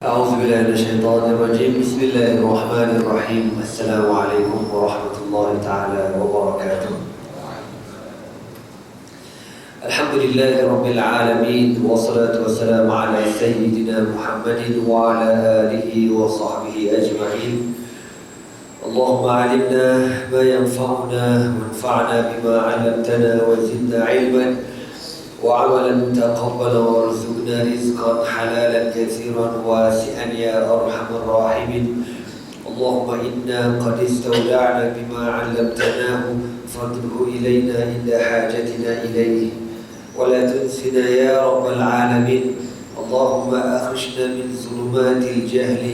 أعوذ بالله من الشيطان الرجيم. بسم الله الرحمن الرحيم. السلام عليكم ورحمة الله تعالى وبركاته. الحمد لله رب العالمين، والصلاة والسلام على سيدنا محمد وعلى آله وصحبه أجمعين. اللهم علمنا ما ينفعنا وانفعنا بما علمتنا وزدنا علما وعملا متقبلا وارزقنا رزقا حلالا كثيرا واسعا يا أرحم الراحمين. اللهم إنا قد استودعنا بما علمتناه فارده إلينا عند حاجتنا إليه ولا تنسنا يا رب العالمين. اللهم أخرجنا من ظلمات الجهل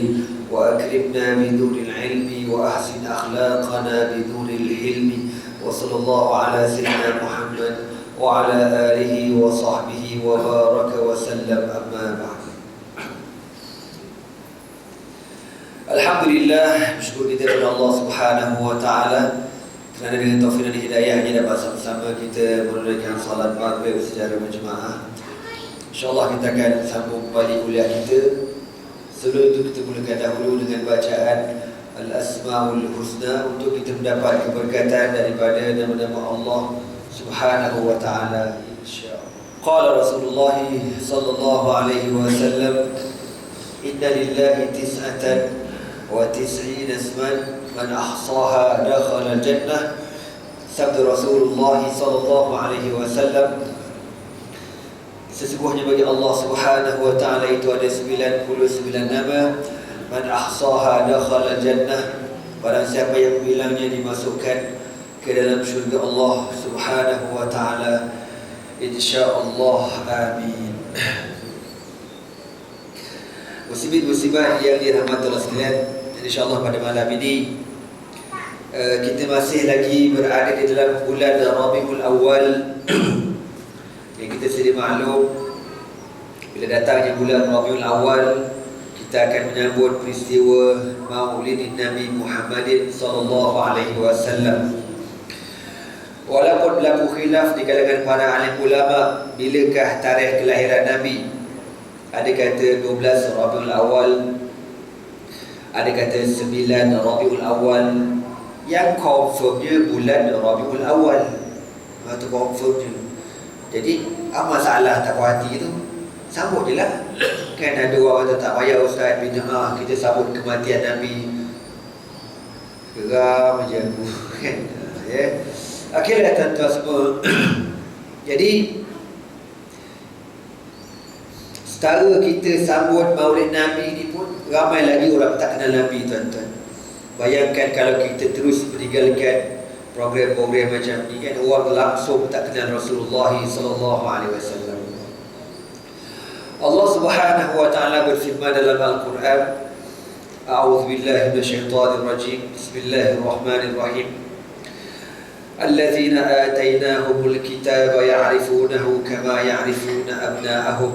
وأكرمنا بنور العلم وأحسن أخلاقنا بنور الحلم. وصلى الله على سيدنا محمد وعلى آله وصحبه وبارك وسلم. أما بعد. Alhamdulillah, bersyukur kita kepada Allah Subhanahu wa taala kerana dengan taufik dan hidayahnya dapat sama-sama kita menunaikan salat maghrib secara berjemaah. InsyaAllah kita akan sambung kembali kuliah kita. Sebelum itu kita mulakan dahulu dengan bacaan Al-Asma'ul Husna untuk kita mendapat keberkatan daripada nama-nama Allah Subhanahu wa ta'ala, insyaallah. Qala Rasulullah sallallahu alaihi wasallam, inna lillahi tis'atan wa tis'ina isman man ahsaha dakhala al-jannah. Sabda Rasulullah sallallahu alaihi wasallam, sesungguhnya bagi Allah Subhanahu wa ta'ala itu ada 99 nama. Man ahsaha dakhala al-jannah, barang siapa yang bilangnya dimasukkan ke dalam syurga Allah Subhanahu wa ta'ala, insyaallah, amin. Muslimin-muslimat yang dirahmati Allah sekalian, insyaallah pada malam ini kita masih lagi berada di dalam bulan Rabiul Awal. Yang kita sedia maklum, bila datangnya bulan Rabiul Awal, kita akan menyambut peristiwa Maulid Nabi Muhammadin sallallahu alaihi wasallam. Walaupun berlaku khilaf di kalangan para alim ulama bilakah tarikh kelahiran Nabi. Ada kata 12 Rabiul Awal, ada kata 9 Rabiul Awal. Yang confirmnya bulan Rabiul Awal, itu confirmnya. Jadi apa masalah tak puas hati tu? Sambut je lah. Kan ada orang kata tak payah ustaz, bid'ah kita sambut kematian Nabi. Geram macam aku kan. Ya. Akhirnya tuan-tuan semua. Jadi setara kita sambut Maulid Nabi ni pun ramai lagi orang tak kenal Nabi, tuan-tuan. Bayangkan kalau kita terus meninggalkan program-program macam ni, kan orang langsung tak kenal Rasulullah sallallahu alaihi wasallam. Allah Subhanahu wa taala berfirman dalam Al-Quran, A'udzu billahi minasyaitonir rajim. Bismillahirrahmanirrahim. الذين آتيناهم الكتاب يعرفونه كما يعرفون أبناءهم.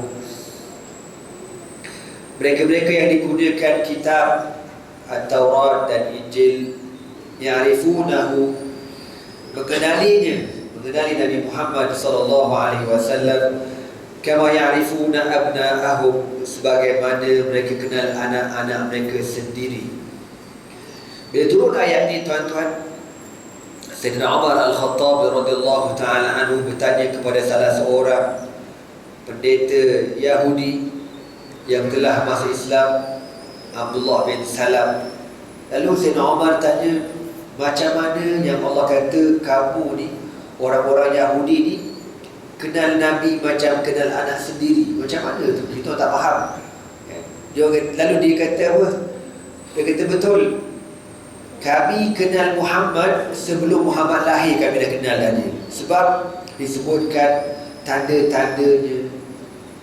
Mereka-mereka yang dikurniakan kitab At-Taurat dan Injil, ya'rifunahu, mengenali Nabi Muhammad sallallahu alaihi wasallam, kama ya'rifuna abna'ahum, sebagaimana mereka kenal anak-anak mereka sendiri. Bila turun ayat ni, tuan-tuan, Sayyidina Umar Al-Khattab radhiyallahu ta'ala anhu bertanya kepada salah seorang pendeta Yahudi yang telah masuk Islam, Abdullah bin Salam. Lalu Sayyidina Umar tanya, macam mana yang Allah kata kamu ni, orang-orang Yahudi ni, kenal Nabi macam kenal anak sendiri? Macam mana tu? Kita tak faham. Lalu dia kata apa? Dia kata, betul, kami kenal Muhammad sebelum Muhammad lahir, kami dah kenal dia. Sebab disebutkan tanda-tandanya,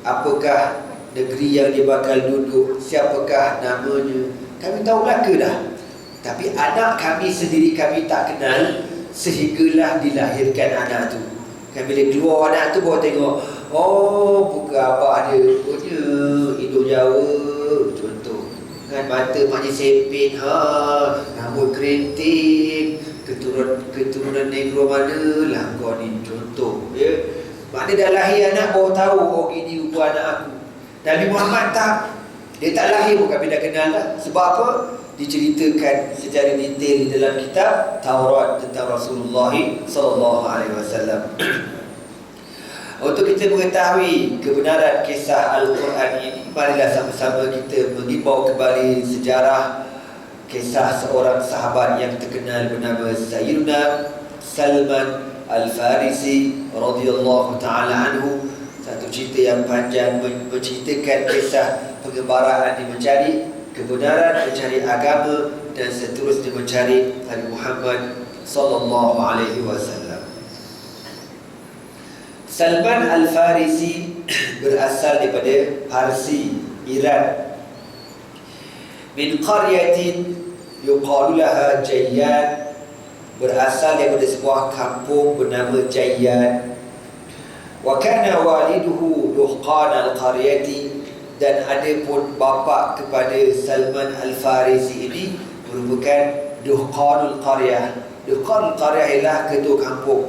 apakah negeri yang dia bakal duduk, siapakah namanya, kami tahu belaka dah. Tapi anak kami sendiri kami tak kenal, sehinggalah dilahirkan anak tu. Kan bila keluar anak tu baru tengok, oh bukan abah dia, punya hidung Jawa contoh, kan mata macam sempit, rambut kerinting, keturunan negro mana lah kau ni, contoh ya. Maknanya dah lahir anak baru tahu, oh ini rupa anak aku. Nabi Muhammad tak. Dia tak lahir pun kami dah kenal dah. Sebab apa? Diceritakan secara detail di dalam kitab Taurat tentang Rasulullah sallallahu alaihi wasallam. Untuk kita mengetahui kebenaran kisah Al-Quran ini, marilah sama-sama kita mengimbau kembali sejarah kisah seorang sahabat yang terkenal bernama Sayyidina Salman Al-Farisi radhiyallahu ta'ala anhu. Satu cerita yang panjang menceritakan kisah pengembaraan dia mencari kebenaran, mencari agama dan seterusnya mencari Nabi Muhammad sallallahu alaihi wasallam. Salman Al-Farisi berasal daripada Parsi, Iran. Min qaryatin yuqalu laha Jayyan, berasal daripada sebuah kampung bernama Jayyan. Wa kana waliduhu duhqan al-qaryati, dan ada pun bapa kepada Salman Al-Farisi ini merupakan duhqanul qaryah. Duhqanul qaryah ialah ketua kampung,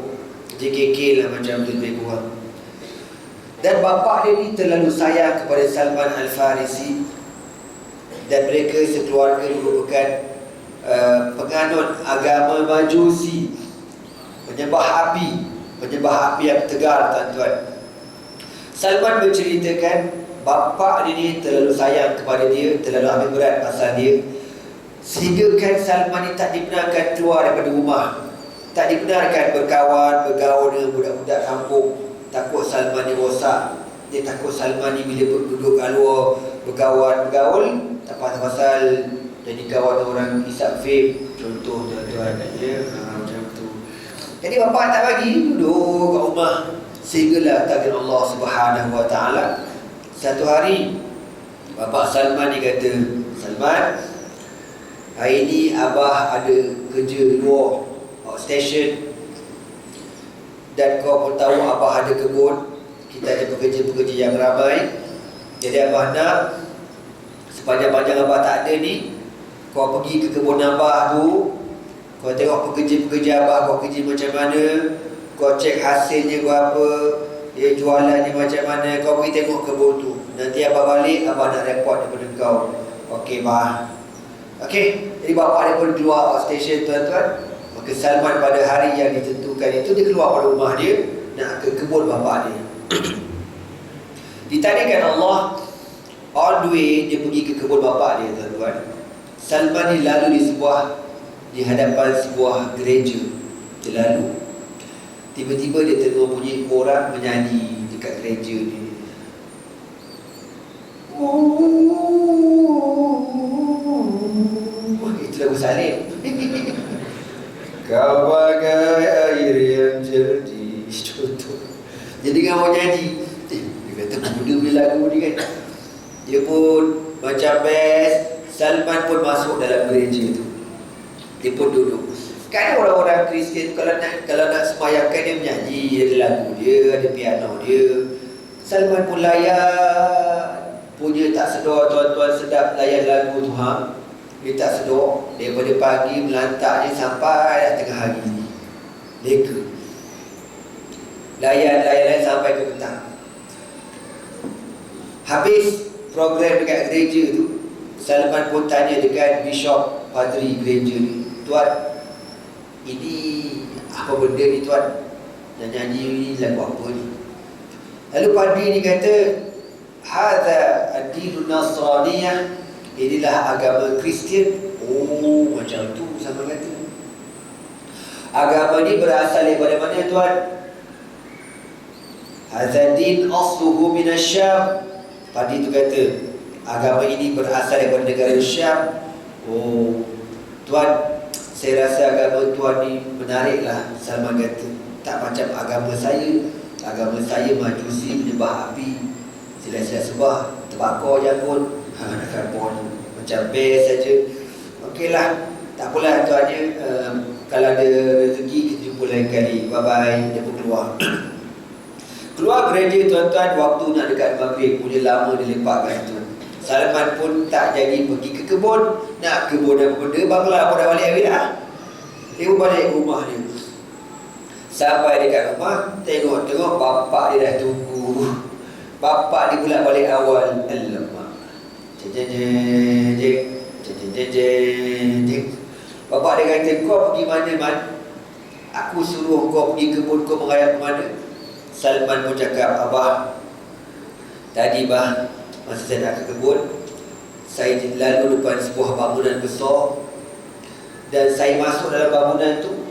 JKK lah macam tu lebih kurang. Dan bapa dia ni terlalu sayang kepada Salman Al-Farisi, dan mereka sekeluarga merupakan penganut agama Majusi, penyembah api yang tegar, tuan-tuan. Salman menceritakan bapa dia ni terlalu sayang kepada dia, terlalu ambil berat pasal dia, sehingga kan Salman ni tak dibenarkan keluar daripada rumah, tak dibenarkan berkawan, bergaul dengan budak-budak kampung. Takut Salman ni rosak. Dia takut Salman ni bila duduk kat luar berkawan, bergaul, tak pasal jadi kawan orang isap vape, contoh tuan-tuan ya, macam tu. Jadi bapa tak bagi, duduk kat rumah. Sehinggalah takdir Allah Subhanahu Wa Taala. Satu hari bapa Salman ni kata, Salman, hari ni abah ada kerja luar, outstation, dan kau pun tahu abah ada kebun, kita ada pekerja-pekerja yang ramai. Jadi abah nak sepanjang-panjang abah tak ada ni, kau pergi ke kebun abah tu, kau tengok pekerja-pekerja abah, kau kerja macam mana, kau cek hasilnya kau apa, dia jualannya macam mana, kau pergi tengok kebun tu. Nanti abah balik, abah nak report daripada kau. Okey bah. Okey, jadi bapa dia pun keluar outstation, tuan-tuan. Maka Salman pada hari yang ditentukan itu, dia keluar dari rumah dia nak ke kebun bapa dia. Ditandingkan Allah, all the way dia pergi ke kebun bapa dia, tuan-tuan. Salman ni lalu di hadapan sebuah gereja. Dia lalu, tiba-tiba dia tengok bunyi orang menyanyi dekat gereja ni. Itu lagu Salim. Kau bagai air yang jernih, contoh. Jadi dengan orang nyanyi, dia kata muda bila lagu ni kan. Dia pun macam best. Salman pun masuk dalam gereja tu. Dia pun duduk. Kan orang-orang Kristian tu kalau nak semayangkan, dia menyanyi, ada lagu dia, ada piano dia. Salman pun layan, punya tak sedar, tuan-tuan, sedap layan lagu tu. Dia tak sedar, daripada pagi melantak dia sampai dah tengah hari ni. Leka layan sampai ke petang. Habis program dekat gereja tu, Salman pun tanya dekat bishop, padri gereja ni, tuan, ini apa benda ni tuan? Dan nyanyi ni lagu apa ni? Lalu padri ni kata, hadza ad-dinun nasraniyah, inilah agama Kristian. Oh, macam tu sama kata. Agama ni berasal daripada mana tuan? Hadza din asluhu min asy-Syam. Padri tu kata, agama ini berasal daripada negara Syam. Oh, tuan, saya rasa agama tuan ni menariklah. Salman kata, tak macam agama saya. Agama saya Majusi, menyembah api, sila-sila sebah, terbakar janggut, dekat pohon, macam best saja. Okeylah, tak apalah tuannya, kalau ada rezeki kita jumpa lain kali. Bye-bye. Dia pun keluar. Keluar gereja, tuan-tuan, waktu nak dekat maghrib, punya lama dia lepaskan tu. Salman pun tak jadi pergi ke kebun. Nak kebun apa benda, bangla pun dah balik habis dah. Dia pun balik ke rumah dia. Sampai dekat rumah, tengok bapak dia dah tunggu. Bapak dia pula balik awal. Alamak, Bapak dia kata, kau pergi mana man? Aku suruh kau pergi kebun, kau merayap ke mana? Salman pun cakap, abah, tadi bah, masa saya nak ke kebun, saya lalu depan sebuah bangunan besar, dan saya masuk dalam bangunan tu,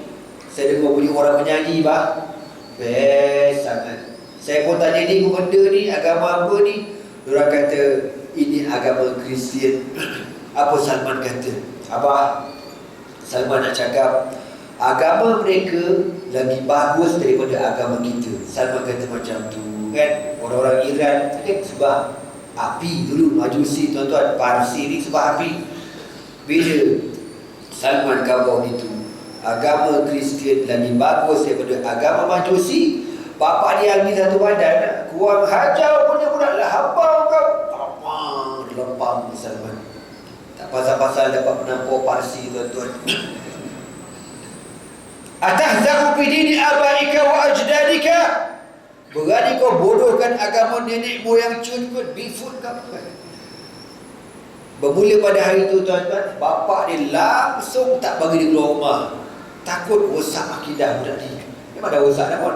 saya dengar bunyi orang menyanyi bah. Best sangat. Saya pun tanya ni, benda ni, agama apa ni? Diorang kata, ini agama Kristian. Apa Salman kata? Abah, Salman nak cakap, agama mereka lagi bagus daripada agama kita. Salman kata macam tu kan. Orang-orang Iran kan sebab api dulu, Majusi tuan-tuan, Parsi ni sebab api. Bila Salman kawal itu, agama Kristian lagi bagus daripada agama Majusi, bapak dia ambil satu badan, kurang hajar punya budak lah, habang kau, lempang Salman. Tak pasal-pasal dapat menampur Parsi tuan-tuan. Atahzahu bidini abaika wa ajdadika, berani kau bodohkan agama nenek moyang cucut, bifut kau. Bermula pada hari itu tuan-tuan, bapak dia langsung tak bagi dia keluar rumah, takut rosak akidah budak ni. Memang dah rosak dah pun.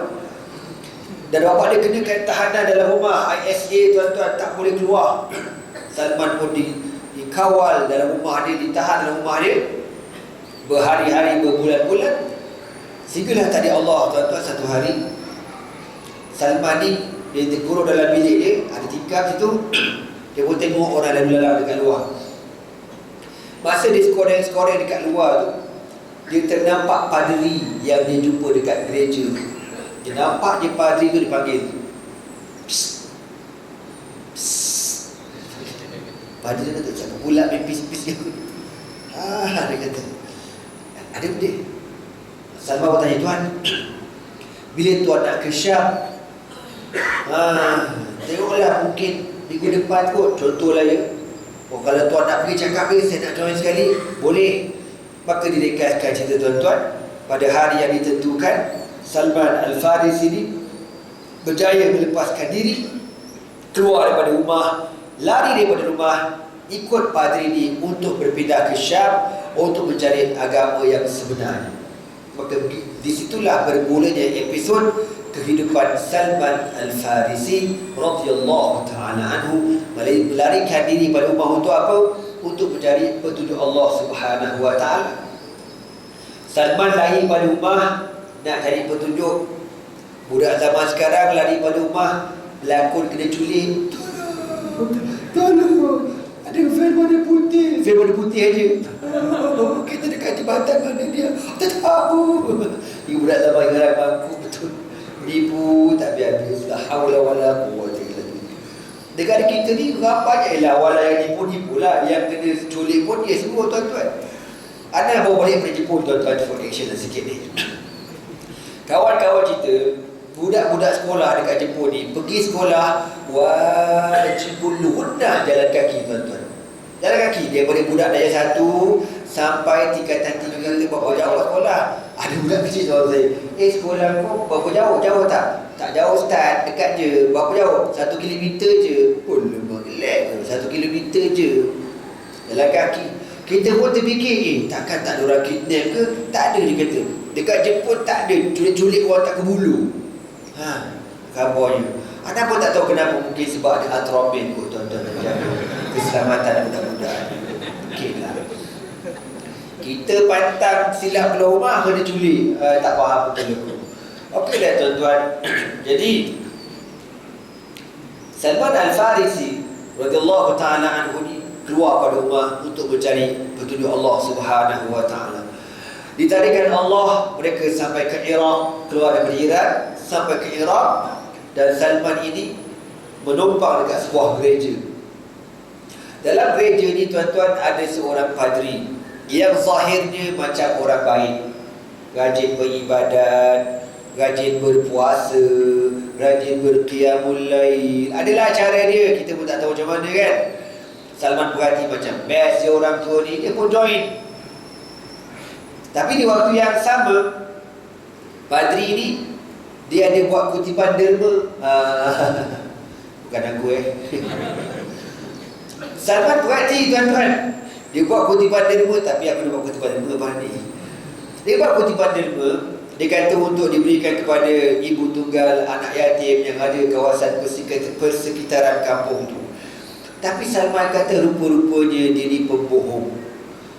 Dan bapak dia kenakan tahanan dalam rumah, ISA tuan-tuan, tak boleh keluar. Salman pun dikawal dalam rumah dia, ditahan dalam rumah dia berhari-hari, berbulan-bulan. Sehinggalah tadi Allah tuan-tuan, satu hari Salman ni dia terkurung dalam bilik dia, ada tikar situ. Dia pun tengok orang lalu lalang dekat luar. Masa dia skoreng-skoreng dekat luar tu, dia ternampak padri yang dia jumpa dekat gereja. Dia nampak je padri tu dipanggil. Psst. Psst. Padri dia kata, cakap pula main pis-pis dia. Dia kata, ada benda. Salman bertanya, Tuan, bila Tuan nak ke Syam, tengoklah mungkin minggu depan kot, contohlah ya. Kalau Tuan nak pergi cakap dia, saya nak join sekali, boleh. Maka direkaskan cerita tuan-tuan, pada hari yang ditentukan, Salman Al-Farisi ini berjaya melepaskan diri, keluar daripada rumah, lari daripada rumah, ikut padri ini untuk berpindah ke Syam untuk mencari agama yang sebenarnya. Maka disitulah bermulanya episod kehidupan Salman Al-Farisi radhiyallahu ta'ala anhu, melarikan diri pada rumah untuk apa? Untuk mencari petunjuk Allah Subhanahu wa ta'ala. Salman lari pada rumah nak cari petunjuk. Budak zaman sekarang lari pada rumah, pelakon kena culik, tolong, ada fan warna putih, fan warna putih aja. Kita dekat jembatan mana dia, tak tahu. Ini budak zaman sekarang mampu betul, nipu tak habis-habis. La haula wala quwwata illa billah. Negara kita ni rapatnya ialah wala yang nipu-nipu lah, yang kena culik pun dia semua tuan-tuan. Ana bawa balik pada Jepun tuan-tuan for action sikit ni. Kawan-kawan kita, budak-budak sekolah dekat Jepun ni pergi sekolah wajibul lunah jalan kaki tuan-tuan. Jalan kaki daripada budak darjah 1 sampai tingkatan 3 kali berapa jauh sekolah. Ada budak kecil soal saya, sekolah kau berapa jauh? Jauh tak? Tak jauh Ustaz, dekat je. Berapa jauh? 1 kilometer je. Oh lemah relax, 1 kilometer je jalan kaki. Kita pun terfikir, takkan tak ada orang kidnap ke? Tak ada, dia kata. Dekat Jepun tak ada culik-culik orang tak ke bulu. Kabarnya. Anda pun tak tahu kenapa, mungkin sebab ada atrobin kot tuan-tuan, menjaga keselamatan budak-budak. Mungkinlah. Kita pantang silap keluar rumah kena culik. Tak faham betul. Okey dah tuan-tuan. Jadi Salman Al-Farisi radhiyallahu ta'ala anhu ni keluar pada rumah untuk mencari petunjuk Allah Subhanahu wa ta'ala. Ditarikan Allah, mereka sampai ke Iraq, keluar daripada Iran sampai ke Iraq. Dan Salman ini menumpang dekat sebuah gereja. Dalam gereja ni tuan-tuan ada seorang padri yang zahirnya macam orang baik, rajin beribadat, rajin berpuasa, rajin berqiyamul lail. Adalah cara dia, kita pun tak tahu macam mana kan. Salman perhati macam best dia orang tua ni, dia pun join. Tapi di waktu yang sama, padri ni dia ada buat kutipan derma. Bukan aku Salman berhati tuan-tuan. Dia buat kutipan derma, tapi aku nak buat kutipan derma berhati. Dia buat kutipan derma, dia kata untuk diberikan kepada ibu tunggal, anak yatim yang ada kawasan persekitaran kampung tu. Tapi Salman kata rupa-rupanya dia ni pembohong.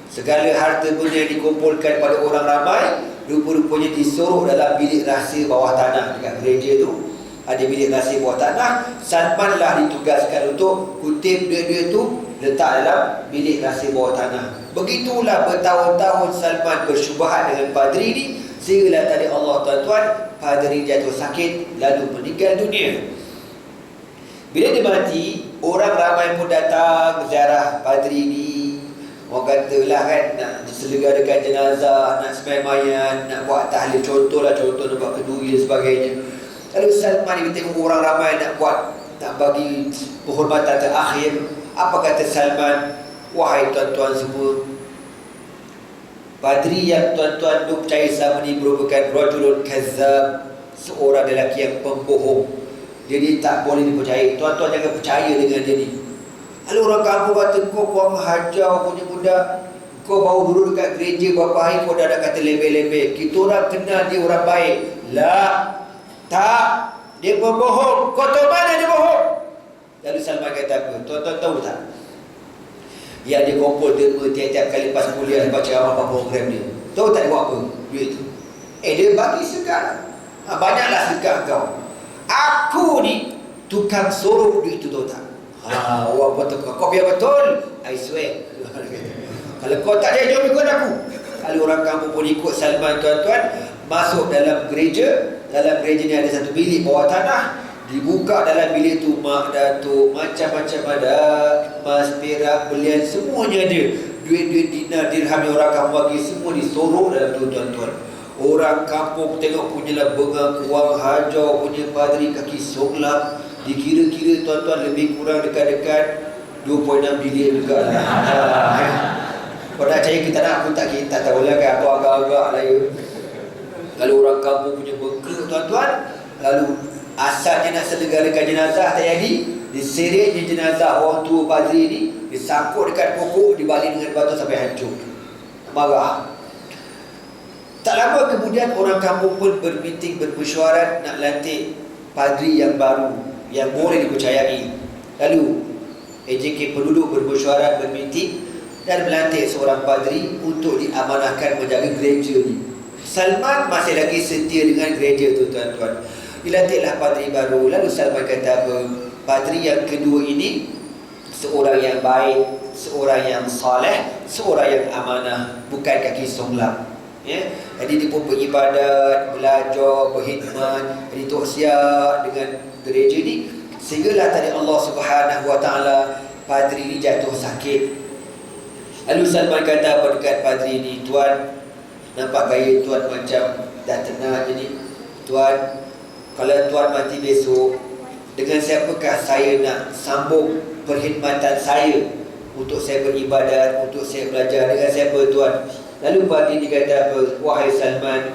Segala harta benda yang dikumpulkan pada orang ramai, rupa-rupanya disuruh dalam bilik rahsia bawah tanah. Dekat gereja tu ada bilik rahsia bawah tanah. Salman lah ditugaskan untuk kutip duit-duit tu, letak dalam bilik rahsia bawah tanah. Begitulah bertahun-tahun Salman bersyubhat dengan padri ni, sehinggalah tadi Allah tuan-tuan, padri jatuh sakit lalu meninggal dunia. Bila dia mati, orang ramai pun datang ziarah padri ni. Orang katalah kan, nak diselenggarakan jenazah, nak sembahyang mayat, nak buat tahlil, contoh nak buat kenduri dan sebagainya. Lalu Salman ni tengok orang ramai nak buat, nak bagi penghormatan terakhir. Apa kata Salman? Wahai tuan-tuan semua, padri yang tuan-tuan duk percaya selama ni merupakan rajulun kazzab, seorang lelaki yang pembohong. Jadi tak boleh dipercayai. Tuan-tuan jangan percaya dengan dia ni. Lalu orang kampung kata, kau kurang hajar punya budak, kau baru dulu dekat gereja berapa hari kau dah kata lebih-lebih. Kita orang kenal dia orang baik. Lah, tak, dia pembohong. Kau tahu mana dia bohong? Lalu Salman kata apa? Tuan-tuan tahu tak? Yang dia kumpul derma tiap-tiap kali lepas kuliah baca apa program dia. Tahu tak dia buat apa? Duit tu. Dia bagi sedekah. Banyaklah sedekah kau. Aku ni tukang sorok duit tu, tahu tak? Orang betul kau biar betul, I swear. Kalau kau tak ada, jom ikut aku. Kalau orang kampung pun ikut Salman tuan-tuan, masuk dalam gereja. Dalam gereja ni ada satu bilik bawah tanah. Dibuka dalam bilik tu mak datuk, macam-macam ada, emas, perak, belian, semuanya ada. Duit-duit dinar, dirham yang orang kampung bagi, semua disorok dalam tu tuan-tuan. Orang kampung tengok punyalah bengang wang hajar punya padri kaki songlam. Dikira-kira tuan-tuan lebih kurang dekat-dekat 2.6 bilion juga lah. Kau nak percaya kita nak, aku tak tahulah kan, apa agak-agak lah ya. Kalau orang kampung punya bengkak tuan-tuan, lalu asalnya nak selenggarakan jenazah tak jadi, diseretnya jenazah orang tua padri ni, disangkut dekat pokok, dibalik dengan batu sampai hancur. Marah. Tak lama kemudian orang kampung pun bermeeting, bermesyuarat nak lantik padri yang baru, yang boleh dipercayai. Lalu AJK penduduk bermesyuarat, bermeeting dan melantik seorang padri untuk diamanahkan menjaga gereja ni. Salman masih lagi setia dengan gereja tu tuan-tuan. Dilantiklah padri baru. Lalu Salman kata apa? Padri yang kedua ini seorang yang baik, seorang yang soleh, seorang yang amanah, bukan kaki songlam. Ya, jadi dia pun beribadat, belajar, berkhidmat, jadi tausiah dengan gereja ni. Sehinggalah tadi Allah Subhanahu Wa Taala, padri ni jatuh sakit. Lalu Salman kata apa dekat padri ni? Tuan, nampak gaya tuan macam dah tenang jadi. Tuan, kalau tuan mati besok, dengan siapakah saya nak sambung perkhidmatan saya? Untuk saya beribadat, untuk saya belajar, dengan siapa tuan? Lalu padri ni kata apa? Wahai Salman,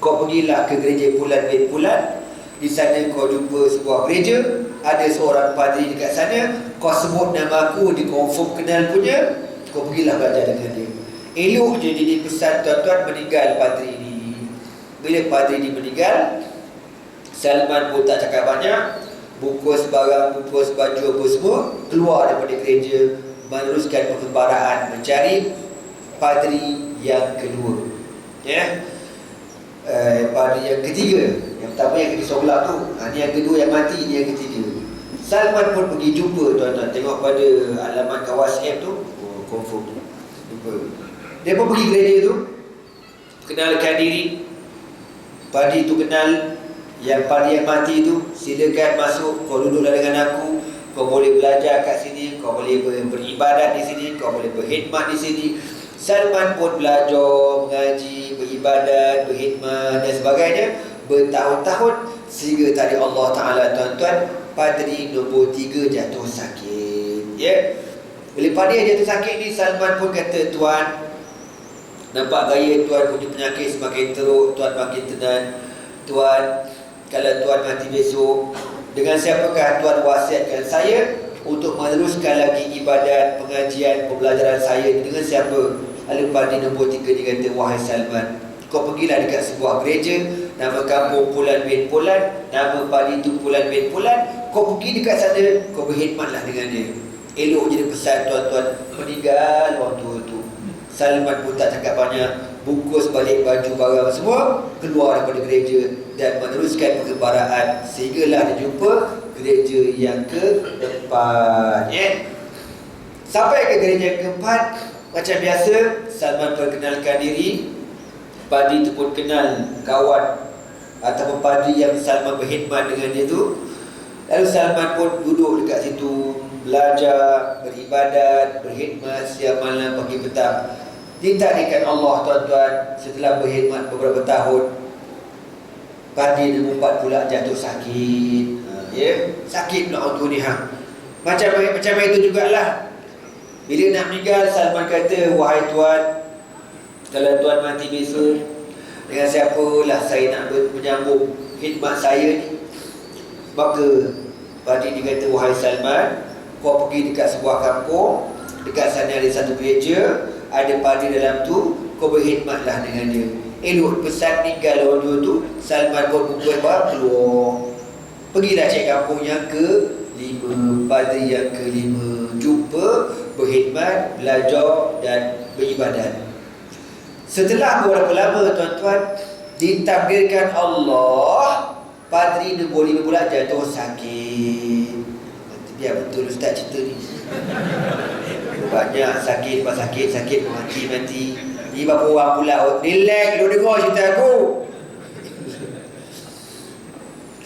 kau pergilah ke gereja Pulan bin Pulan. Di sana kau jumpa sebuah gereja, ada seorang padri dekat sana, kau sebut nama aku, dia confirm kenal punya, kau pergilah belajar dengan dia. Elok je jadi pesan tuan-tuan, meninggal padri ni. Bila padri ni meninggal, Salman pun tak cakap banyak, bungkus barang, bungkus baju apa semua, keluar daripada gereja, meneruskan perkembaraan mencari padri yang kedua. Ya, padri yang ketiga. Yang pertama yang kena sebelah tu, ni yang kedua yang mati, ni yang ketiga. Salman pun pergi jumpa tuan-tuan. Tengok pada alamat kat WhatsApp tu, confirm jumpa. Dia pun pergi gereja tu, kenalkan diri. Padri tu kenal. Yang padri yang mati tu, silakan masuk, kau duduklah dengan aku, kau boleh belajar kat sini, kau boleh beribadat di sini, kau boleh berkhidmat di sini. Salman pun belajar, mengaji, beribadat, berkhidmat dan sebagainya bertahun-tahun, sehingga tadi Allah Ta'ala tuan-tuan, padri nombor 3 jatuh sakit. Ya, bila padri yang jatuh sakit ni, Salman pun kata, tuan, nampak gaya tuan punya penyakit semakin teruk, tuan makin tenang. Tuan, kalau tuan mati besok, dengan siapakah tuan wasiatkan saya untuk meneruskan lagi ibadat, pengajian, pembelajaran saya dengan siapa? Lalu padi nombor 3 dia kata, wahai Salman, kau pergilah dekat sebuah gereja, nama kampung Pulan bin Pulan, nama padi tu Pulan bin Pulan. Kau pergi dekat sana, kau berkhidmatlah dengan dia. Elok je dia pesan, tuan-tuan. Meninggal orang tua tu. Salman pun tak cakap banyak, bungkus balik baju barang semua, keluar daripada gereja dan meneruskan pergembaraan sehinggalah dia jumpa gereja yang keempat. Sampai ke gereja yang keempat, macam biasa Salman perkenalkan diri. Padi itu pun kenal kawan ataupun padi yang Salman berkhidmat dengan dia tu. Lalu Salman pun duduk dekat situ, belajar, beribadat, berkhidmat siang malam, pagi petang. Ditakdirkan Allah, tuan-tuan, setelah berkhidmat beberapa tahun, padi nombor 4 pula jatuh sakit. Sakit pula orang tu ni. Macam itu jugalah. Bila nak meninggal, Salman kata, wahai tuan, kalau tuan mati besok, dengan siapalah saya nak menyambung khidmat saya ni? Maka padi dia kata, wahai Salman, kau pergi dekat sebuah kampung, dekat sana ada satu gereja, ada padi dalam tu, kau berkhidmatlah dengan dia. Elok pesan meninggal orang dua tu, Salman pun buka keluar. Pergilah cek kampung yang ke-5, padi yang ke-5, jumpa, berkhidmat, belajar dan beribadat. Setelah beberapa lama, tuan-tuan, ditakdirkan Allah, padri nombor 5 pula jatuh sakit. Biar betul ustaz cerita ni. Banyak sakit, sakit, mati. Ni berapa orang pula? Relax, lu dengar cerita aku.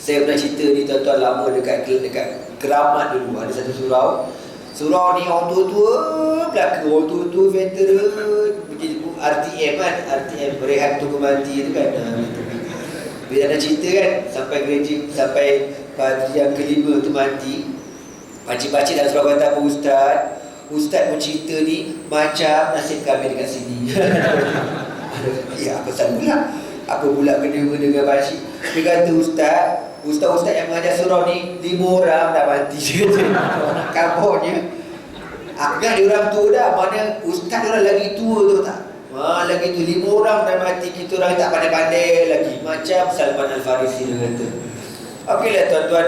Saya pernah cerita ni, tuan-tuan, lama dekat Keramat dulu. Ada satu surau ni orang tua-tua belaka, orang tua-tua veteran, RTM kan, RTM berehat tunggu mati tu kan. Bila ada cerita kan, sampai gereja, sampai pagi yang ke-5 tu mati, pakcik-pakcik dalam surau kata, apa Ustaz pun cerita ni macam nasib kami dekat sini. Ya, apa pasal pula? Apa pula kena dengan pakcik? Dia kata, Ustaz yang mengajar surau ni 5 orang dah mati. Nak kabarnya agak dia orang tua dah. Mana ustaz orang lagi tua tu tak? Lagi tu 5 orang dah mati. Kita orang tak pandai-pandai lagi. Macam Salman Al-Farisi dia kata. Okeylah tuan-tuan,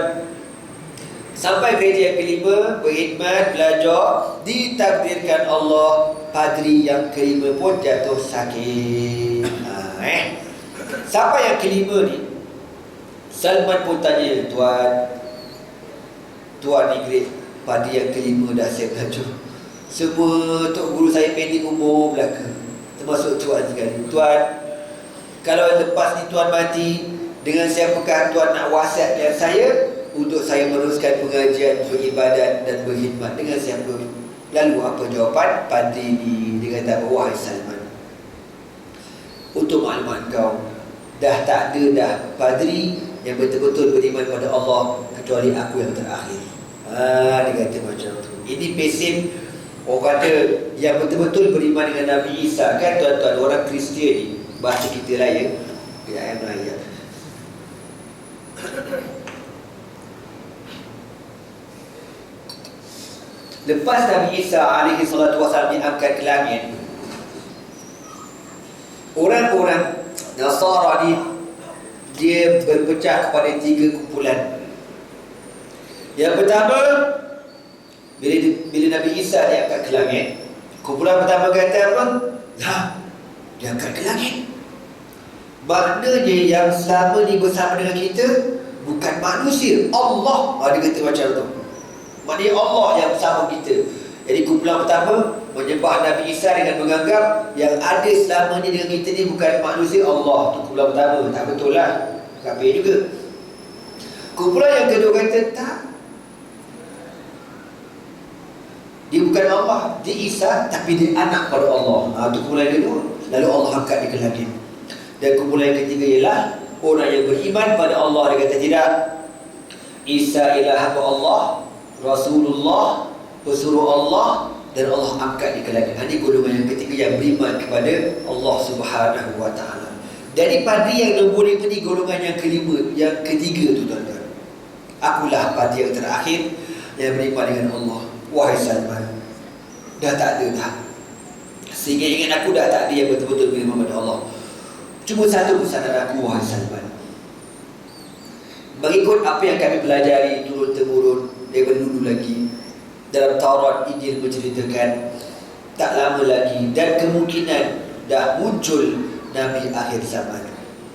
sampai gereja yang ke-5, berkhidmat, belajar, ditakdirkan Allah, padri yang ke-5 pun jatuh sakit. Sampai yang ke-5 ni, Salman pun tanya, Tuan ni great, padi yang ke-5 dah saya belajar. Semua tok guru saya pending umur belaka, termasuk tuan sekali. Tuan, kalau lepas ni tuan mati, dengan siapakah tuan nak wasiat dengan saya untuk saya meneruskan pengajian, beribadat dan berkhidmat? Dengan siapa? Lalu apa jawapan padi ni? Dia kata, wahai Salman, untuk maklumat kau, dah tak ada dah padri yang betul-betul beriman pada Allah kecuali aku yang terakhir. Dia kata macam tu. Ini pesim orang kata yang betul-betul beriman dengan Nabi Isa kan, tuan-tuan, orang Kristian ni, bahasa kita lah ya. Ayat ayat. Lepas Nabi Isa alaihi salatu wasallam diangkat ke langit, orang-orang Nasara ni dia berpecah kepada 3 kumpulan. Yang pertama, bila Nabi Isa diangkat ke langit, kumpulan pertama kata apa? Diangkat ke langit, maknanya yang selama ni bersama dengan kita bukan manusia, Allah. Dia kata macam tu. Maknanya Allah yang bersama kita. Jadi kumpulan pertama menyembah Nabi Isa dengan menganggap yang ada selama ni dengan kita ni bukan manusia, Allah. Itu kumpulan pertama. Tak betul lah, kafir juga. Kumpulan yang kedua kata tak, dia bukan Allah, dia Isa, tapi dia anak pada Allah. Itu kumpulan yang kedua. Lalu Allah angkat dia ke langit. Dan kumpulan yang ketiga ialah orang yang beriman pada Allah. Dia kata tidak, Isa ilaha Allah, Rasulullah, pesuruh Allah, dan Allah angkat dia ke langit. Ini golongan yang ketiga yang beriman kepada Allah Subhanahu wa ta'ala. Daripada yang nombor 5 ni, golongan yang kelima, yang ketiga tu tuan-tuan, akulah pada yang terakhir. yang beriman dengan Allah. Wahai Salman, dah tak ada dah. Sehingga ingat aku dah tak ada yang betul-betul beriman kepada Allah. Cuma satu pesanan aku, wahai Salman. Mengikut apa yang kami pelajari turun-temurun daripada dulu lagi, dalam Taurat, Injil menceritakan tak lama lagi dan kemungkinan dah muncul Nabi akhir zaman.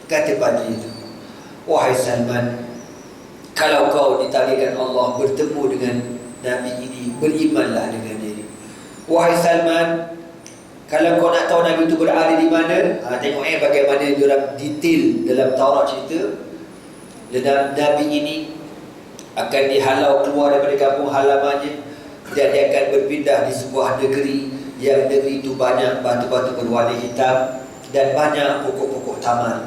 Kata Badri itu, wahai Salman, kalau kau ditakdirkan Allah bertemu dengan Nabi ini, berimanlah dengan dia. Wahai Salman, kalau kau nak tahu Nabi itu berada di mana, tengok bagaimana dia orang detail dalam Taurat cerita. Dan Nabi ini akan dihalau keluar daripada kampung halamannya dan dia akan berpindah di sebuah negeri, yang negeri itu banyak batu-batu berwarna hitam dan banyak pokok-pokok taman.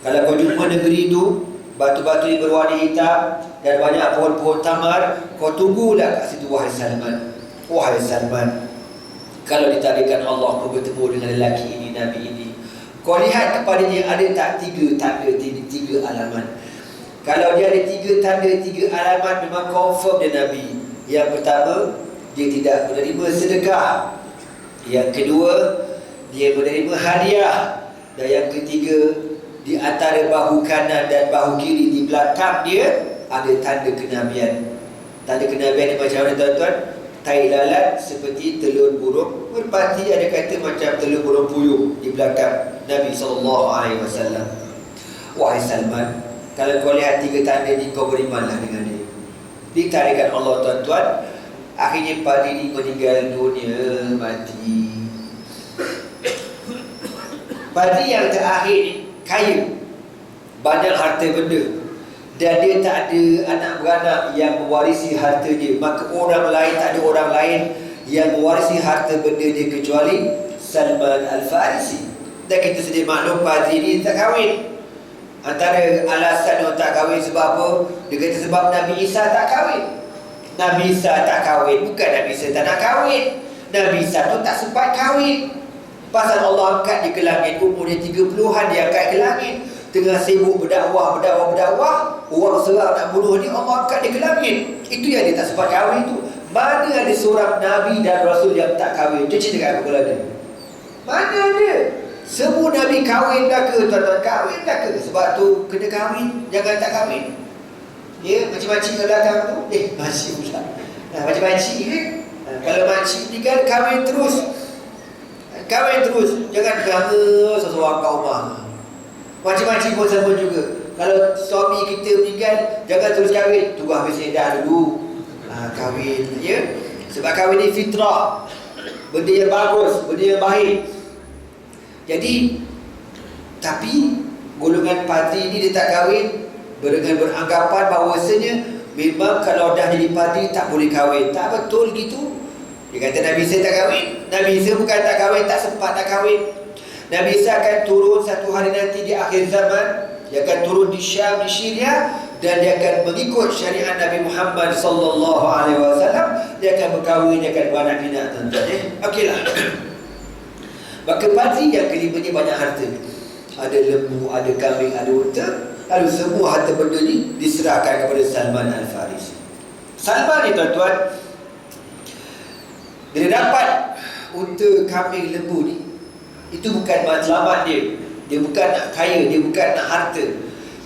Kalau kau jumpa negeri itu, batu-batu yang berwarna hitam dan banyak pohon-pohon tamar, kau tunggulah kat situ, wahai Salman. Wahai Salman, kalau ditakdirkan Allah kau bertemu dengan lelaki ini, Nabi ini, kau lihat kepadanya ada tak tiga tanda, tiga alamat. Kalau dia ada tiga tanda, tiga alamat, memang confirm dia Nabi. Yang pertama, dia tidak menerima sedekah. Yang kedua, dia menerima hadiah. Dan yang ketiga, di antara bahu kanan dan bahu kiri di belakang dia ada tanda kenabian. Tanda kenabian ni macam mana tuan-tuan? Tai lalat seperti telur burung merpati, ada kata macam telur burung puyuh di belakang Nabi SAW. Wahai Salman, kalau kau lihat tiga tanda ni, kau berimanlah dengan dia. Ditakdirkan Allah tuan-tuan, akhirnya Padi ni meninggal dunia, mati. Padi yang terakhir ni kaya, banyak harta benda, dan dia tak ada anak beranak yang mewarisi harta dia. Maka orang lain, tak ada orang lain yang mewarisi harta benda dia kecuali Salman Al-Farisi. Dan kita sedia maklum Padi ni tak kahwin. Antara alasan dia tak kahwin sebab apa? Dia kata sebab Nabi Isa tak kahwin. Nabi Isa tak kahwin, bukan Nabi Isa tak nak kahwin. Nabi Isa tu tak sempat kahwin. Pasal Allah angkat dia ke langit, umur dia 30-an dia angkat ke langit. Tengah sibuk berdakwah. Orang serang nak bunuh dia, Allah angkat dia ke langit. Itu yang dia tak sempat kahwin tu. Mana ada seorang Nabi dan Rasul yang tak kahwin? Cuci dekat aku ada. Mana ada? Semua Nabi kahwin dah ke tuan-tuan? Kahwin dah ke? Sebab tu kena kahwin, jangan tak kahwin. Ya, makcik-makcik ke belakang tu, makcik pula. Makcik-makcik kan? Kalau makcik ni kan kahwin terus. Kahwin terus, jangan gama seseorang kat rumah. Makcik-makcik pun sama juga. Kalau suami kita meninggal, jangan terus kahwin, tunggu habis edah dulu. Kahwin, ya. Sebab kahwin ni fitrah, benda yang bagus, benda yang baik. Jadi, tapi golongan Padri ni dia tak kahwin dengan beranggapan bahawasanya memang kalau dah jadi Padri tak boleh kahwin. Tak betul gitu. Dia kata Nabi Isa tak kahwin. Nabi Isa bukan tak kahwin, tak sempat nak kahwin. Nabi Isa akan turun satu hari nanti di akhir zaman. Dia akan turun di Syam, di Syria, dan dia akan mengikut syariat Nabi Muhammad SAW. Dia akan berkahwin, dia akan beranak pinak, tuan-tuan. Okeylah. Maka Padri yang kelima ni banyak harta. Ada lembu, ada kambing, ada unta. Lalu semua harta benda ni diserahkan kepada Salman Al-Farisi. Salman ni tuan-tuan, dia dapat unta, kambing, lembu ni, itu bukan matlamat dia. Dia bukan nak kaya, dia bukan nak harta.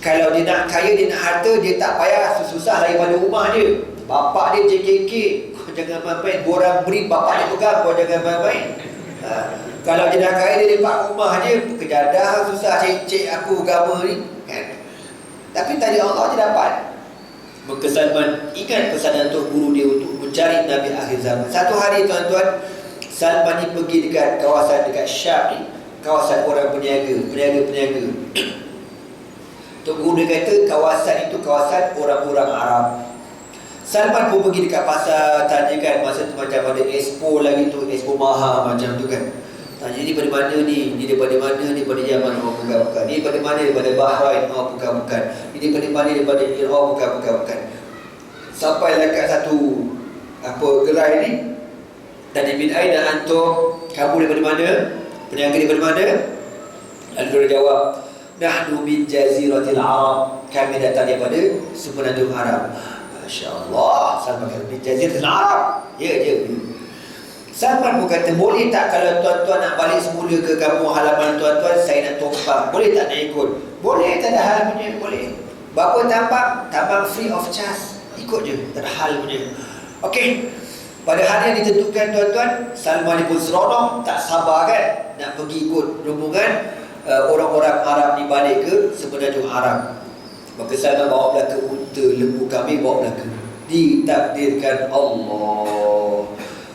Kalau dia nak kaya, dia nak harta, dia tak payah susah daripada rumah dia. Bapak dia JKK, kau jangan main-main. Borang beri bapak dia pegang, kau jangan main-main. Kalau dia dah kaya, dia lepak rumah dia, kejadah, susah cik aku agama ni kan? Tapi tadi Allah dia dapat. Maka Salman ingat pesanan Tok Guru dia untuk mencari Nabi akhir zaman. Satu hari tuan-tuan, Salman ni pergi dekat kawasan dekat Syam ni, kawasan orang peniaga. Tok Guru dia kata kawasan itu kawasan orang-orang Arab. Salman pun pergi dekat pasar, tanya kan, masa tu macam ada expo lagi tu, expo Maha macam tu kan. Tanya ni daripada mana ni? Ni daripada mana? Ni daripada Yaman. Oh, bukan. Ni daripada mana? Daripada Bahrain. Oh, bukan. Ni daripada mana? Daripada Iran. Oh, bukan. Sampailah kat satu gerai ni. Tanya bin Aina antum, kamu daripada mana? Peniaga daripada mana? Lalu dia jawab, nahnu min jaziratil Arab. Kami datang daripada semenanjung Arab. Masya Allah, Salman kata, di Jaziratul Arab. Ya, je. Salman pun kata, boleh tak kalau tuan-tuan nak balik semula ke kampung halaman tuan-tuan, saya nak tumpang. Boleh tak nak ikut? Boleh, tak ada hal punya, boleh. Berapa tambang? Tambang free of charge. Ikut je, tak ada hal punya. Okey. Pada hari yang ditentukan tuan-tuan, Salman ni pun seronok, tak sabar kan nak pergi ikut rombongan orang-orang Arab ni balik ke semenanjung Arab. Maka Salman bawa belaka unta, lembu kambing bawa belaka. Ditakdirkan Allah,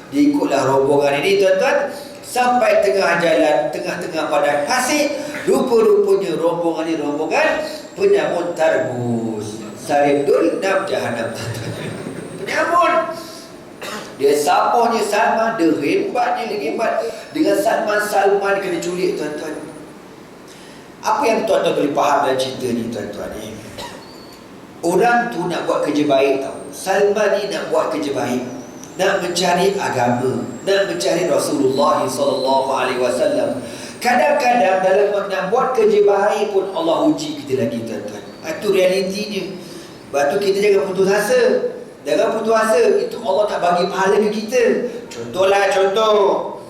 diikutlah rombongan ini tuan-tuan sampai tengah jalan, tengah-tengah padang pasir. Rupa-rupanya rombongan ini rombongan penyamun tarbus, Sarindul Nam Jahanam. Penyamun. Dia sabarnya Salman, dia hebatnya lagi hebat. Dengan Salman kena culik tuan-tuan. Apa yang tuan-tuan boleh faham dalam cerita ni tuan-tuan ni? Orang tu nak buat kerja baik tau. Salman ni nak buat kerja baik, nak mencari agama, nak mencari Rasulullah SAW. Kadang-kadang dalam nak buat kerja baik pun Allah uji kita lagi tuan-tuan. Itu realitinya. Sebab tu kita jangan putus asa. Jangan putus asa. Itu Allah tak bagi pahala ke kita. Contoh.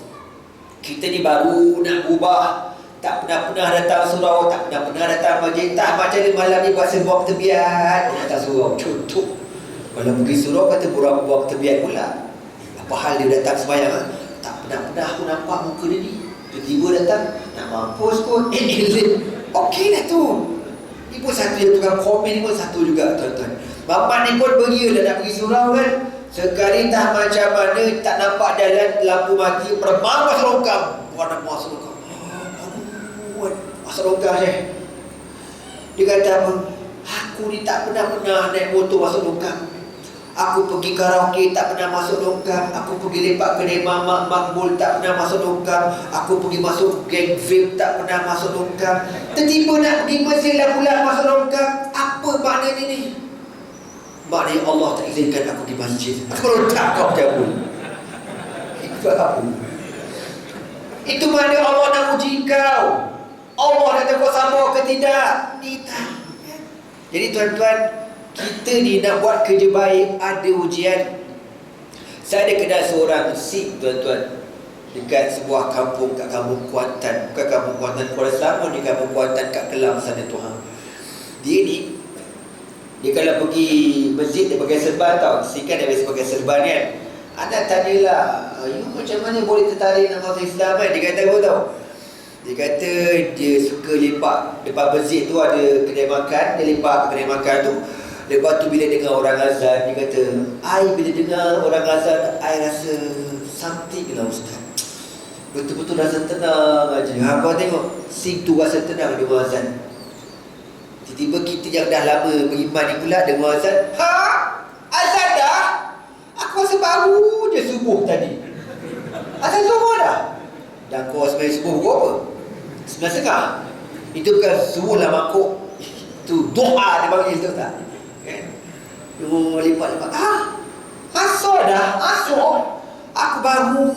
Kita ni baru nak ubah, tak pernah datang surau, tak pernah datang masjid. Tak macam ni malam ni buat sebuah ketebian datang surau. Contoh. Kalau pergi surau kata buang ketebian pula. Apa hal dia datang sembahyang? Tak pernah aku nampak muka dia ni. Tiba-tiba datang nak mampus kot. Okey dah tu. Ni pun satu yang tukang komen ni pun satu juga tuan-tuan. Bapak ni pun pergi dah nak pergi surau kan. Sekali tak macam mana tak nampak jalan, lampu mati, perbang masuk longkang. Buat nak masuk longkang. Masuk longkang je. Dia kata apa? Aku ni tak pernah naik motor masuk longkang. Aku pergi karaoke tak pernah masuk longkang. Aku pergi lepak kedai mamak makbul tak pernah masuk longkang. Aku pergi masuk geng vape tak pernah masuk longkang. Tiba-tiba nak pergi masjid lah pula masuk longkang. Apa maknanya ni? Maknanya Allah tak izinkan aku di masjid. Kalau tak kau jauh. Itu apa? Itu maknanya Allah nak uji kau. Allah nak tahu kau sabar ke tidak. Tidak. Jadi tuan-tuan, kita ni nak buat kerja baik ada ujian. Saya ada kenal seorang Sikh tuan-tuan, dekat sebuah kampung, kat kampung Kuantan. Bukan kampung Kuantan Kuala Selangor, di kampung Kuantan kat Kelang sana tuhan. Dia kalau pergi masjid dia pakai serban tau. Sikh kan dia biasa pakai serban kan. Anak tanyalah, you macam mana boleh tertarik nak masuk Islam kan? Dia kata apa tau? Dia kata dia suka lepak depan masjid tu ada kedai makan. Dia lepak ke kedai makan tu. Lepas tu bila dengar orang azan, dia kata, bila dengar orang azan, I rasa something lah Ustaz. Betul-betul rasa tenang aja. Kau tengok, Sikh tu rasa tenang dengar azan. Tiba-tiba kita yang dah lama beriman ni pula dengar azan. Azan dah? Aku rasa baru je subuh tadi. Azan subuh dah? Dan kau sebenarnya subuh pukul apa? 9.30. Itu bukan subuh lah makuk. Itu doa dia panggil tu tak? Kan? Lipat-lipat. Asal dah? Asal? Aku baru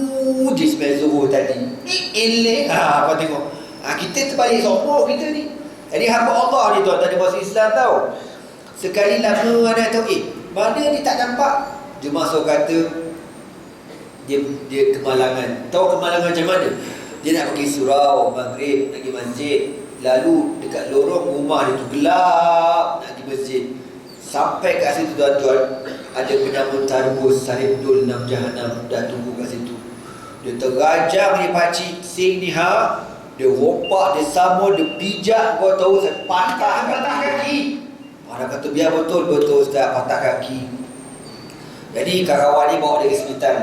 je sebenarnya subuh tadi. Ni elek. Kau tengok. Kita terbalik sombong kita ni. Jadi hamba Allah ni tuan-tuan, dia masuk Islam tau. Sekali lama anak tahu, mana ni tak nampak. Dia masuk kata dia kemalangan. Tahu kemalangan macam mana? Dia nak pergi surau maghrib, nak pergi masjid. Lalu dekat lorong rumah dia tu gelap, nak pergi masjid. Sampai kat situ tuan-tuan, ada penyamun tarbus Sarindul Nam Jahanam dah tunggu kat situ. Dia terajang ni pakcik Sikh ni dia rompak, dia samur, dia pijak. Kau tahu saya patah kaki. Mana kata biar betul Ustaz, patah kaki. Jadi kawan ni bawa dia ke hospital.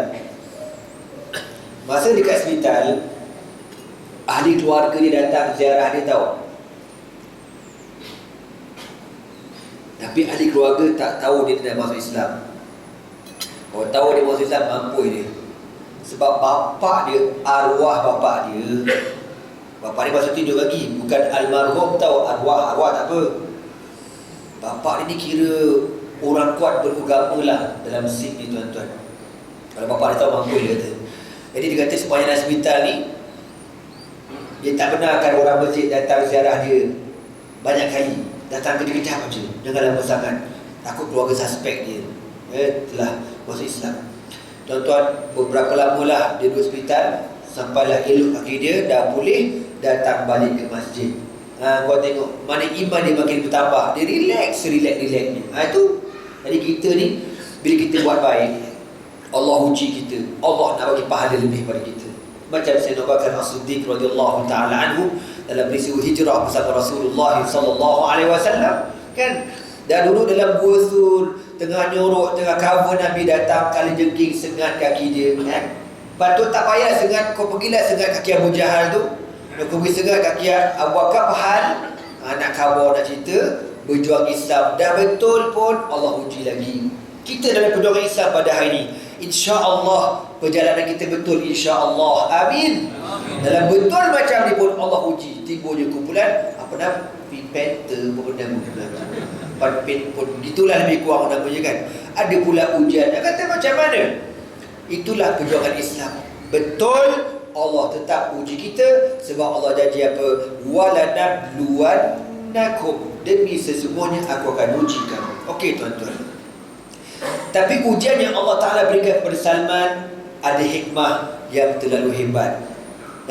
Masa dekat hospital, ahli keluarga dia datang ziarah dia tahu. Tapi ahli keluarga tak tahu dia dah masuk Islam. Kalau tahu dia masuk Islam, mampu dia. Sebab bapak dia, arwah bapak dia, bapak dia masuk tidur lagi. Bukan almarhum tahu, arwah tak apa. Bapak dia ni kira orang kuat beragama lah dalam Sikh ni tuan-tuan. Kalau bapak dia tahu, mampu dia kata. Jadi dia kata sepanjang hospital ni, dia tak benarkan orang masjid datang ziarah dia banyak kali. Datang kejap-kejap je, jangan lama sangat. takut keluarga suspek dia telah masuk Islam. Tuan-tuan, beberapa lamalah dia duduk hospital, sampailah elok kaki dia, dah pulih, datang balik ke masjid. Kau tengok mana iman dia makin bertambah, dia relax ni. Itu jadi kita ni, bila kita buat baik, Allah uji kita, Allah nak bagi pahala lebih pada kita. Macam Sayyidina Abu Bakar As-Siddiq radhiyallahu taala anhu dalam peristiwa hijrah bersama Rasulullah sallallahu alaihi wasallam, kan, dah duduk dalam gua Sur, tengah nyorok, tengah cover, Nabi datang kali jengking sengat kaki dia, kan. Patut tak payah sengat, kau pergilah sengat kaki Abu Jahal tu, kau pergi sengat kaki Abu Bakar, hal nak khabar, nak cerita berjuang Islam. Dah betul pun Allah uji lagi kita dalam perjuangan Islam pada hari ini. InsyaAllah perjalanan kita betul, insyaAllah, amin. Dalam betul macam ni pun Allah uji. Tiba je kumpulan apa nama, Panther pun gitulah lebih kurang namanya, kan. Ada pula ujian. Dia kata macam mana? Itulah perjuangan Islam. Betul, Allah tetap uji kita sebab Allah janji apa? Walanabluwannakum, demi sesungguhnya aku akan uji kamu. Okey tuan-tuan. Tapi ujian yang Allah Ta'ala berikan kepada Salman ada hikmah yang terlalu hebat.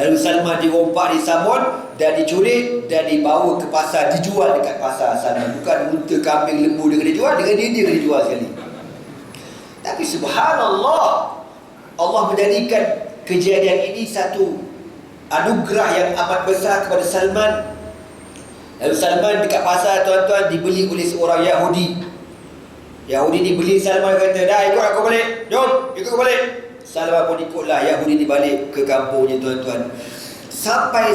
Lalu Salman dirompak, disambut dan diculik dan dibawa ke pasar, dijual dekat pasar Salman. Bukan unta, kambing, lembu dia kena jual, dengan dia kena jual sekali. Tapi subhanallah, Allah menjadikan kejadian ini satu anugerah yang amat besar kepada Salman. Lalu Salman dekat pasar, tuan-tuan, dibeli oleh seorang Yahudi. Yahudi ni beli Salman, kata, dah ikut aku balik, jom ikut aku balik. Salman pun ikutlah Yahudi ni balik ke kampungnya, tuan-tuan. Sampai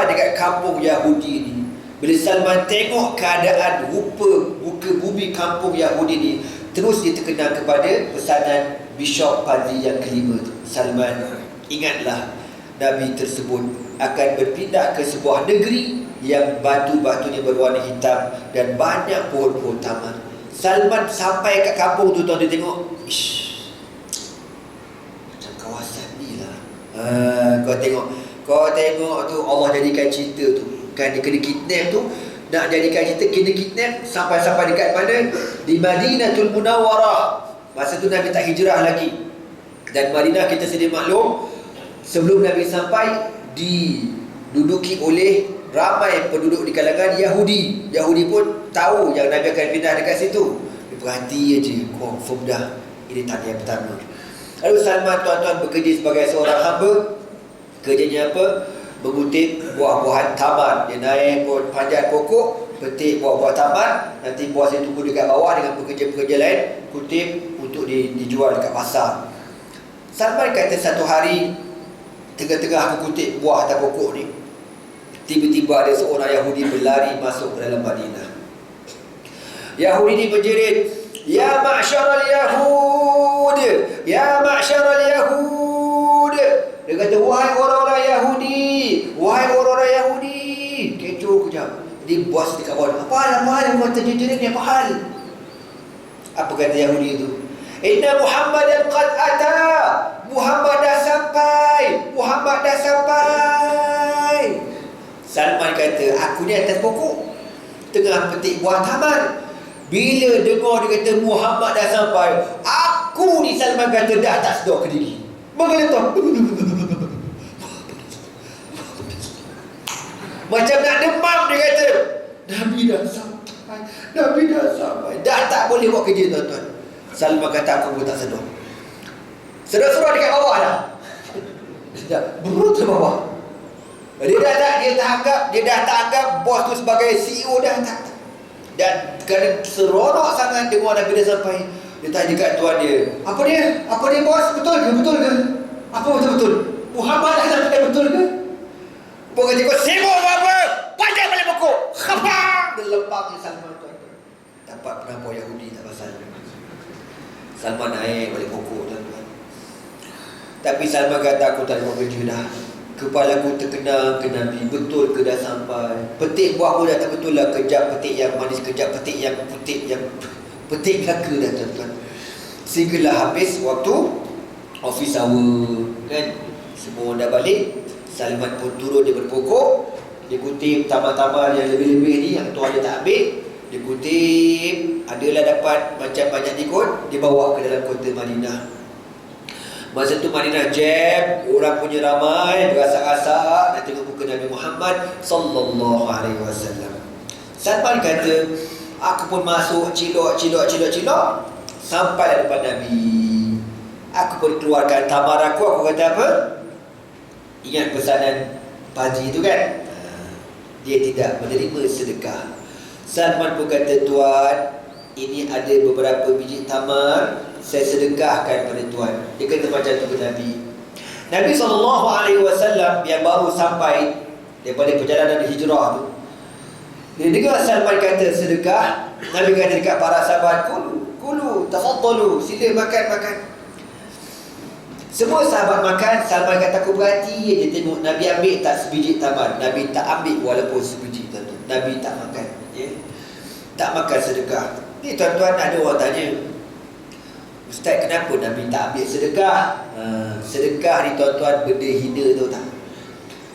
dekat kampung Yahudi ni, bila Salman tengok keadaan rupa muka bumi kampung Yahudi ni, terus dia terkenal kepada pesanan Bishop Padri yang kelima tu. Salman, ingatlah Nabi tersebut akan berpindah ke sebuah negeri yang batu-batunya berwarna hitam dan banyak pohon-pohon taman. Salman sampai kat kampung tu, tuan, dia tengok, macam kawasan ni lah. Kau tengok tu, Allah jadikan cerita tu, kan, dia kena kidnap tu, nak jadikan cerita kena kidnap sampai dekat mana? Di Madinatul Munawwarah. Masa tu Nabi tak hijrah lagi. Dan Madinah kita sedia maklum, sebelum Nabi sampai diduduki oleh ramai penduduk di kalangan Yahudi. Yahudi pun tahu yang Nabi akan pindah dekat situ. Dia perhati aja, confirm dah ini tanda yang pertama. Lalu Salman, tuan-tuan, bekerja sebagai seorang hamba. Kerjanya apa? Mengutip buah-buahan taman. Dia naik panjat pokok, petik buah-buah taman. Nanti buah saya tunggu dekat bawah dengan pekerja-pekerja lain, kutip untuk dijual dekat pasar. Salman kata satu hari, tengah-tengah aku kutip buah atas pokok ni, tiba-tiba ada seorang Yahudi berlari masuk ke dalam Madinah. Yahudi ni berjerit, Ya ma'syaral Yahud, Ya ma'syaral Yahud. Dia kata, wahai orang-orang Yahudi, wahai orang-orang Yahudi. Kecoh kejap. Dia bos dekat bawah, apa hal yang terjerit ni, apa hal? Apa kata Yahudi itu? Inna Muhammadan qad ata, Muhammad dah sampai, Muhammad dah sampai. Salman kata, aku ni atas pokok, tengah petik buah taman. Bila dengar dia kata Muhammad dah sampai, aku ni, Salman kata, dah tak sedar ke diri. Menggeletar, macam nak demam. Dia kata, Nabi dah sampai, Nabi dah sampai. Dah tak boleh buat kerja, tuan-tuan. Salman kata, aku pun tak sedar. Sedar-sedar dekat bawah dah. Berut ke bawah. Dia dah tak anggap bos tu sebagai CEO, dah tak. Dan kerana seronok sangat dengar Nabi dah sampai, dia tanya kat tuan dia, apa dia bos, betul ke? Apa betul-betul? Muhammad dah sampai, betul ke? Bos kata, kau sibuk apa? Panjang balik pokok. Khapang! Dia lempang je Salman, tuan. Dapat penampau Yahudi tak pasal. Salman naik balik pokok, tuan-tuan. Tapi Salman kata, aku tak ada kerja dah. Kepala aku terkenang ke Nabi, betul ke dah sampai? Petik buah pun dah tak betul lah. Kejap petik yang manis, kejap petik yang putih, yang petik belaka dah, tuan-tuan. Sehinggalah habis waktu office hour, kan? Semua dah balik. Salman pun turun daripada pokok. Dia kutip taman-taman yang lebih-lebih ni, yang tuan dia tak ambil. Dia kutip, adalah dapat macam banyak ikut, dia bawa ke dalam kota Madinah. Masa tu Madinah jam, orang punya ramai, berasak-asak nak tengok muka Nabi Muhammad sallallahu alaihi wasallam. Salman kata, aku pun masuk cilok sampai depan Nabi. Aku pun keluarkan tamar aku kata apa? Ingat pesanan pagi tu kan? Dia tidak menerima sedekah. Salman pun kata, tuan, ini ada beberapa biji tamar, saya sedekahkan pada tuan. Dia kata macam tu ke Nabi. Nabi SAW yang baru sampai daripada perjalanan hijrah tu, dia dengar Salman kata sedekah. Nabi kata dekat para sahabat, kulu, tafaddalu, sila makan. Semua sahabat makan. Salman kata, aku berhati je tengok Nabi ambil tak sebiji tamar. Nabi tak ambil walaupun sebiji tu. Nabi tak makan, tak makan sedekah. Ni tuan-tuan, ada orang tanya, Ustaz, kenapa Nabi tak ambil sedekah? Sedekah ni tuan-tuan benda hina, tahu tak?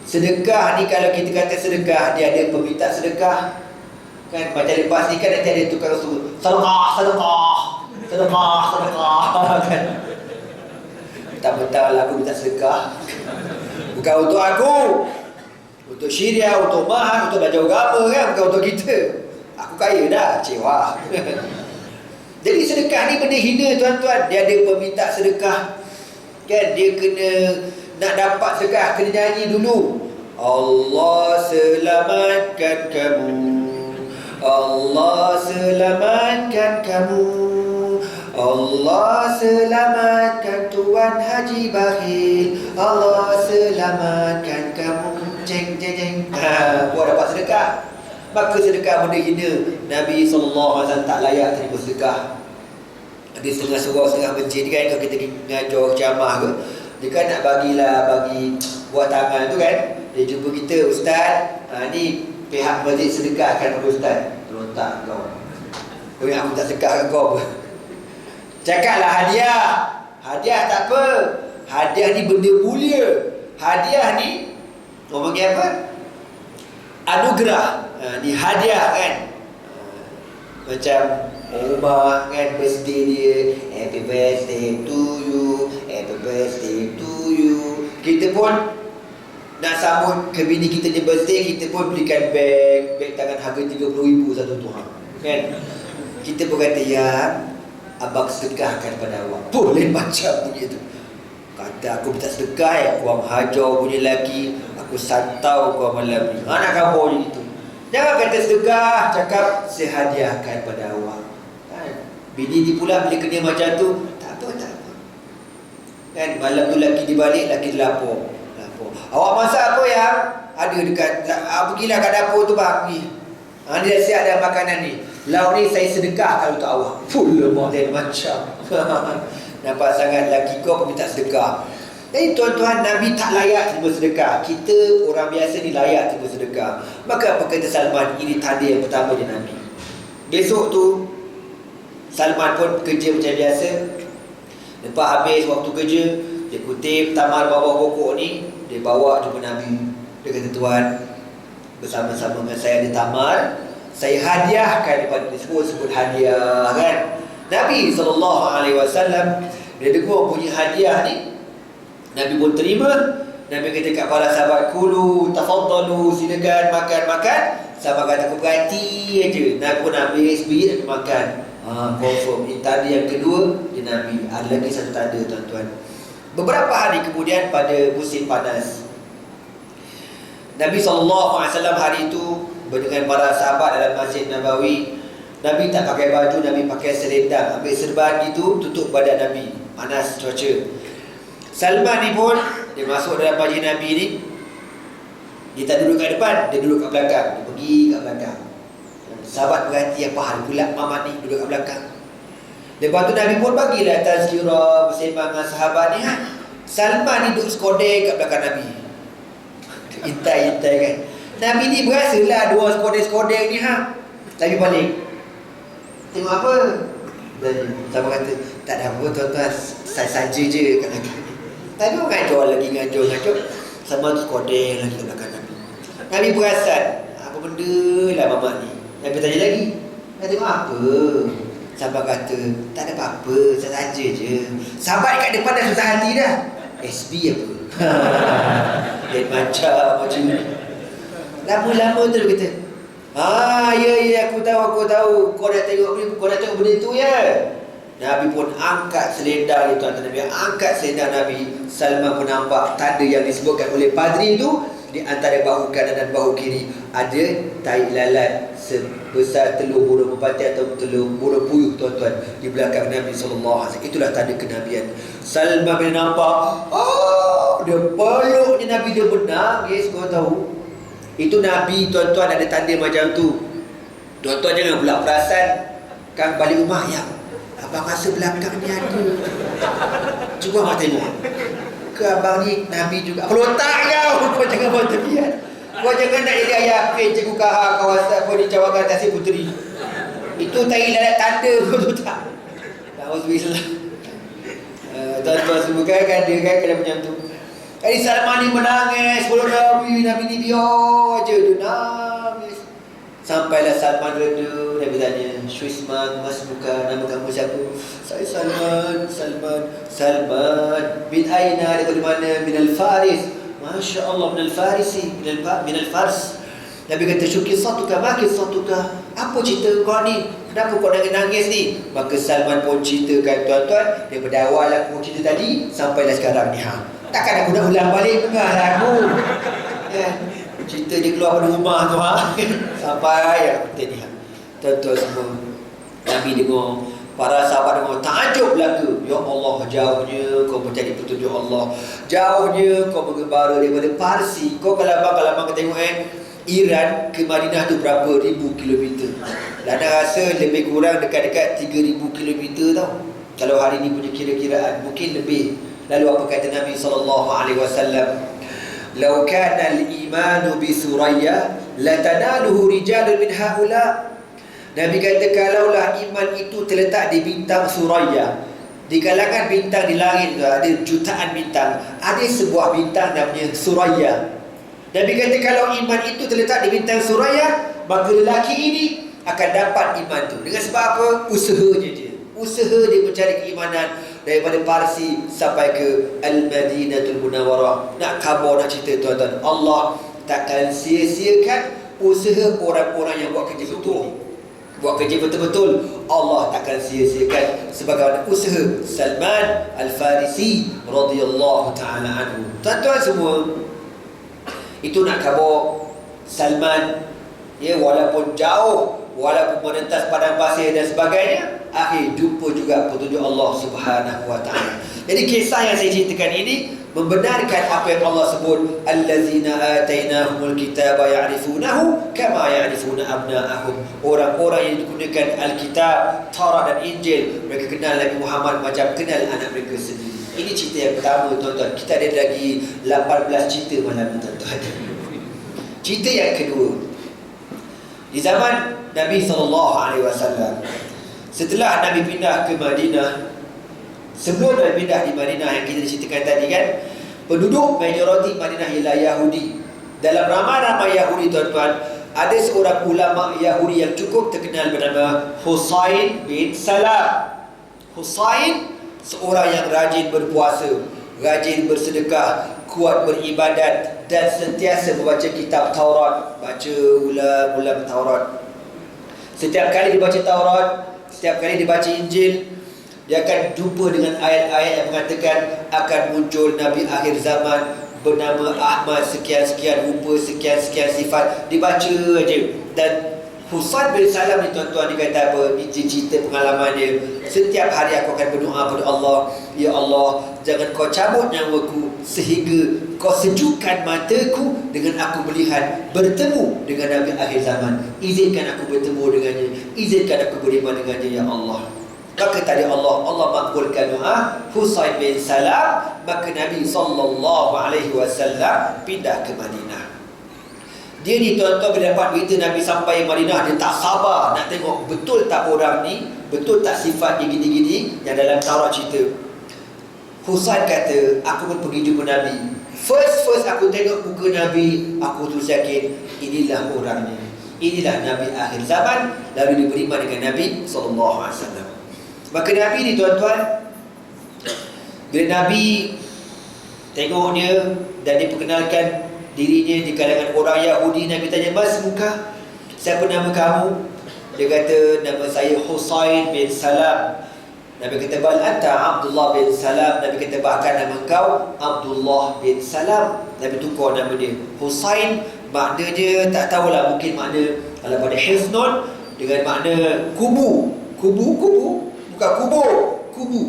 Sedekah ni, kalau kita kata sedekah, dia ada peminta sedekah kan. Macam lepas ni kan nanti ada tukang suruh sedekah kan. Tak aku minta sedekah, bukan untuk aku, untuk Syria, untuk Mahat, untuk belajar agama kan, bukan untuk kita. Aku kaya dah, cewa. Jadi sedekah ni benda hina tuan-tuan. Dia ada peminta sedekah kan. Dia kena, nak dapat sedekah, kena nyanyi dulu, Allah selamatkan kamu, Allah selamatkan kamu, Allah selamatkan Tuan Haji Bakhil, Allah selamatkan kamu. Jeng. Buat dapat sedekah. Maka sedekah benda hina. Nabi SAW tak layak terima sedekah. Ada setengah surau, setengah masjid kan, kalau kita ngajar ceramah ke, dia kan nak bagi buat tangan tu kan. Dia jumpa kita, Ustaz, ni pihak masjid sedekahkan pada Ustaz. Terontak kau. Aku tak sedekahkan kau apa. Cakaplah hadiah. Hadiah tak apa. Hadiah ni benda mulia. Hadiah ni orang panggil apa? Anugerah. Ni hadiah kan. Macam rumah kan, birthday dia, happy birthday to you, happy birthday to you. Kita pun nak sambut ke bini kita ni birthday, kita pun belikan beg tangan harga RM30,000 satu tu kan. Kita pun kata, ya abang sedekahkan pada awak. Boleh macam bunyi tu. Kata aku minta sedekah, aku hajar punya lelaki, aku santau kau malam ni. Nak khabar je gitu. Jangan kata sedekah, cakap saya hadiahkan pada awak. Bini ni pula bila kena macam tu, tak apa. Kan malam tu lelaki dibalik, lelaki lapor. Awak masak apa yang ada dekat, pergilah kat dapur tu bang, pergi. Ni dah siap dah makanan ni. Lauk ni saya sedekahkan untuk awak. Lemak lain macam. Nampak sangat lelaki kau minta sedekah. Jadi tuan-tuan, Nabi tak layak terima sedekah. Kita orang biasa ni layak terima sedekah. Maka apa kata Salman? Ini tanda yang pertama je Nabi. Besok tu Salman pun kerja macam biasa. Lepas habis waktu kerja, dia kutip tamar bawah pokok ni, dia bawa jumpa Nabi. Dia kata, tuan, bersama-sama dengan saya ada tamar, saya hadiahkan kepada dia. Sebut hadiah kan. Nabi SAW, dia dengar bunyi hadiah ni, Nabi pun terima. Nabi kata kat para sahabat, kulu, tafaddalu, silakan makan. Sahabat kata, aku berhati aja. Nabi pun ambil sebiji, Nabi makan. Confirm. Ini tanda yang kedua dia Nabi. Ada lagi satu tanda tuan-tuan. Beberapa hari kemudian pada musim panas, Nabi SAW hari itu dengan para sahabat dalam Masjid Nabawi. Nabi tak pakai baju, Nabi pakai selendang, ambil serban itu tutup badan Nabi. Panas cuaca. Salman ni pun dia masuk dalam Masjid Nabi ni. Dia tak duduk kat depan, dia duduk kat belakang. Dia pergi kat belakang. Sahabat berhati, apa hal pula Mamat ni duduk kat belakang. Lepas tu Nabi pun bagilah tazkirah, bersembang dengan sahabat ni. Salman ni duduk sekodeng kat belakang Nabi. Intai kan. Nabi ni berasalah dua sekodeng ni Nabi balik. Tengok apa? Dan sahabat kata, tak ada apa tuan-tuan, saya saja je kat belakang ni. Nabi pun ngajar. Sama tu sekodeng lagi kat belakang Nabi. Nabi perasan, apa benda lah Mamat ni. Nabi tanya lagi, Dia tengok apa? Sahabat kata, tak ada apa-apa, saja je. Sahabat kat depan dah susah hati dah. SB apa? Dia macam ni. Lama-lama tu dia kata, ya, aku tahu. Kau dah tengok benda tu ya. Nabi pun angkat selendang itu, Nabi angkat selendang Nabi. Salman pun nampak tanda yang disebutkan oleh padri itu. Di antara bahu kanan dan bahu kiri ada tai lalat sebesar telur burung merpati atau telur burung puyuh, tuan-tuan, di belakang Nabi SAW. Itulah tanda kenabian. Salman bila nampak, dia peluknya Nabi, dia menangis. Kau tahu, itu Nabi, tuan-tuan, ada tanda macam tu. Tuan-tuan jangan pula perasan kan balik rumah, ya abang rasa belakang ni ada. Cuba abang tengok ke abang ni Nabi juga. Pelotak kau jangan buat tepian. Kau jangan nak jadi ayah Pin, cikgu Kahar, kawasan kau di Cawangan Tasik Puteri. Itu tai lalat tanda, kau tahu tak? Alhamdulillah. Tuan-tuan semua kan dia kan macam tu. Kali Salman ni menangis sebelum Nabi ni biar je dia nangis. Sampailah Salman reda. Nabi tanya, Syuisman, mas bukan, nama kamu siapa? Saya Salman bin aina, dari mana? Min al-Faris. Masya Allah, min al-Farisi, min al-Fars. Nabi kata, syuki satuka, makin satuka. Apa cerita kau ni? Kenapa kau nangis ni? Maka Salman pun ceritakan, tuan-tuan, daripada awal aku cerita tadi sampailah sekarang ni. Takkan aku nak ulang balik dengar lagu. Cerita dia keluar pada rumah tu, sampai aku tadi. Tuan-tuan semua, Nabi dengar, para sahabat dengar, takjub belaka. Ya Allah, jauhnya kau mencari petunjuk Allah, jauhnya kau mengembara daripada Parsi. Kau kalau abang tengok Iran ke Madinah tu berapa ribu kilometer. Lana rasa lebih kurang dekat-dekat 3,000 kilometer tau. Kalau hari ni punya kira-kiraan mungkin lebih. Lalu apa kata Nabi SAW? Lau kana al-imanu bi Suraya latanaluhu rijalun min haula. Nabi kata, kalaulah iman itu terletak di bintang Suraya, di kalangan bintang di langit tu ada jutaan bintang, ada sebuah bintang namanya Suraya. Nabi kata kalau iman itu terletak di bintang Suraya, maka lelaki ini akan dapat iman tu. Dengan sebab apa? Usahanya dia. Usaha dia mencari keimanan daripada Parsi sampai ke Al-Madinatul Munawwarah. Nak khabar, nak cerita, tuan-tuan, Allah takkan sia-siakan usaha orang-orang yang buat kerja betul. Buat kerja betul-betul, Allah takkan sia-siakan sebagaimana usaha Salman Al-Farisi radhiyallahu ta'ala anhu. Tuan-tuan semua, itu nak khabar Salman, ya, walaupun jauh, walaupun merentas padang pasir dan sebagainya, akhir jumpa juga petunjuk Allah Subhanahu wa ta'ala. Jadi kisah yang saya ceritakan ini membenarkan apa yang Allah sebut, allazina atainahumul kitaba ya'rifunahu kama ya'rifuna abna'ahum. Orang-orang yang digunakan Alkitab, Taurat dan Injil, mereka kenal Nabi Muhammad macam kenal anak mereka sendiri. Ini cerita yang pertama, tuan-tuan. Kita ada lagi 18 cerita malam ni, tuan-tuan. Cerita yang kedua, di zaman Nabi SAW, setelah Nabi pindah ke Madinah, sebelum Nabi pindah di Madinah yang kita ceritakan tadi kan, penduduk majoriti Madinah ialah Yahudi. Dalam ramai-ramai Yahudi, tuan-tuan, ada seorang ulama Yahudi yang cukup terkenal bernama Husain bin Salam. Husain seorang yang rajin berpuasa, rajin bersedekah, kuat beribadat dan sentiasa membaca kitab Taurat. Baca ulang-ulang Taurat. Setiap kali dibaca Taurat, setiap kali dibaca Injil, dia akan jumpa dengan ayat-ayat yang mengatakan akan muncul Nabi akhir zaman bernama Ahmad, sekian-sekian rupa, sekian-sekian sifat. Dibaca aja. Dan Husain bin Salam ni, tuan-tuan, dia kata apa? Ini cerita pengalaman dia. Setiap hari aku akan berdoa pada Allah, ya Allah, jangan kau cabut nyawaku sehingga kau sejukkan mataku dengan aku melihat bertemu dengan Nabi akhir zaman. Izinkan aku bertemu dengannya, izinkan aku beriman dengannya, ya Allah. Maka tadi Allah makbulkan doa Husain bin Salam. Maka Nabi SAW pindah ke Madinah. Dia ni, tuan-tuan, bila dapat berita Nabi sampai Madinah, dia tak sabar nak tengok betul tak orang ni, betul tak sifat dia gini-gini yang dalam Taurat cerita. Husain kata, aku pun pergi jumpa Nabi. First aku tengok muka Nabi, aku tu yakin inilah orangnya. inilah Nabi akhir zaman, lalu dia beriman dengan Nabi SAW. Maka Nabi ni tuan-tuan, bila Nabi tengok dia dan diperkenalkan dirinya di kalangan orang Yahudi, Nabi tanya, "Mas muka, siapa nama kamu?" Dia kata, "Nama saya Husain bin Salam." Nabi kata, "Bal anta Abdullah bin Salam." Nabi kata, "Bahkan nama kau Abdullah bin Salam." Nabi tukar nama dia. Husain maknanya tak tahulah, mungkin makna kalau pada hifnun dengan makna kubu. Kubu bukan kubu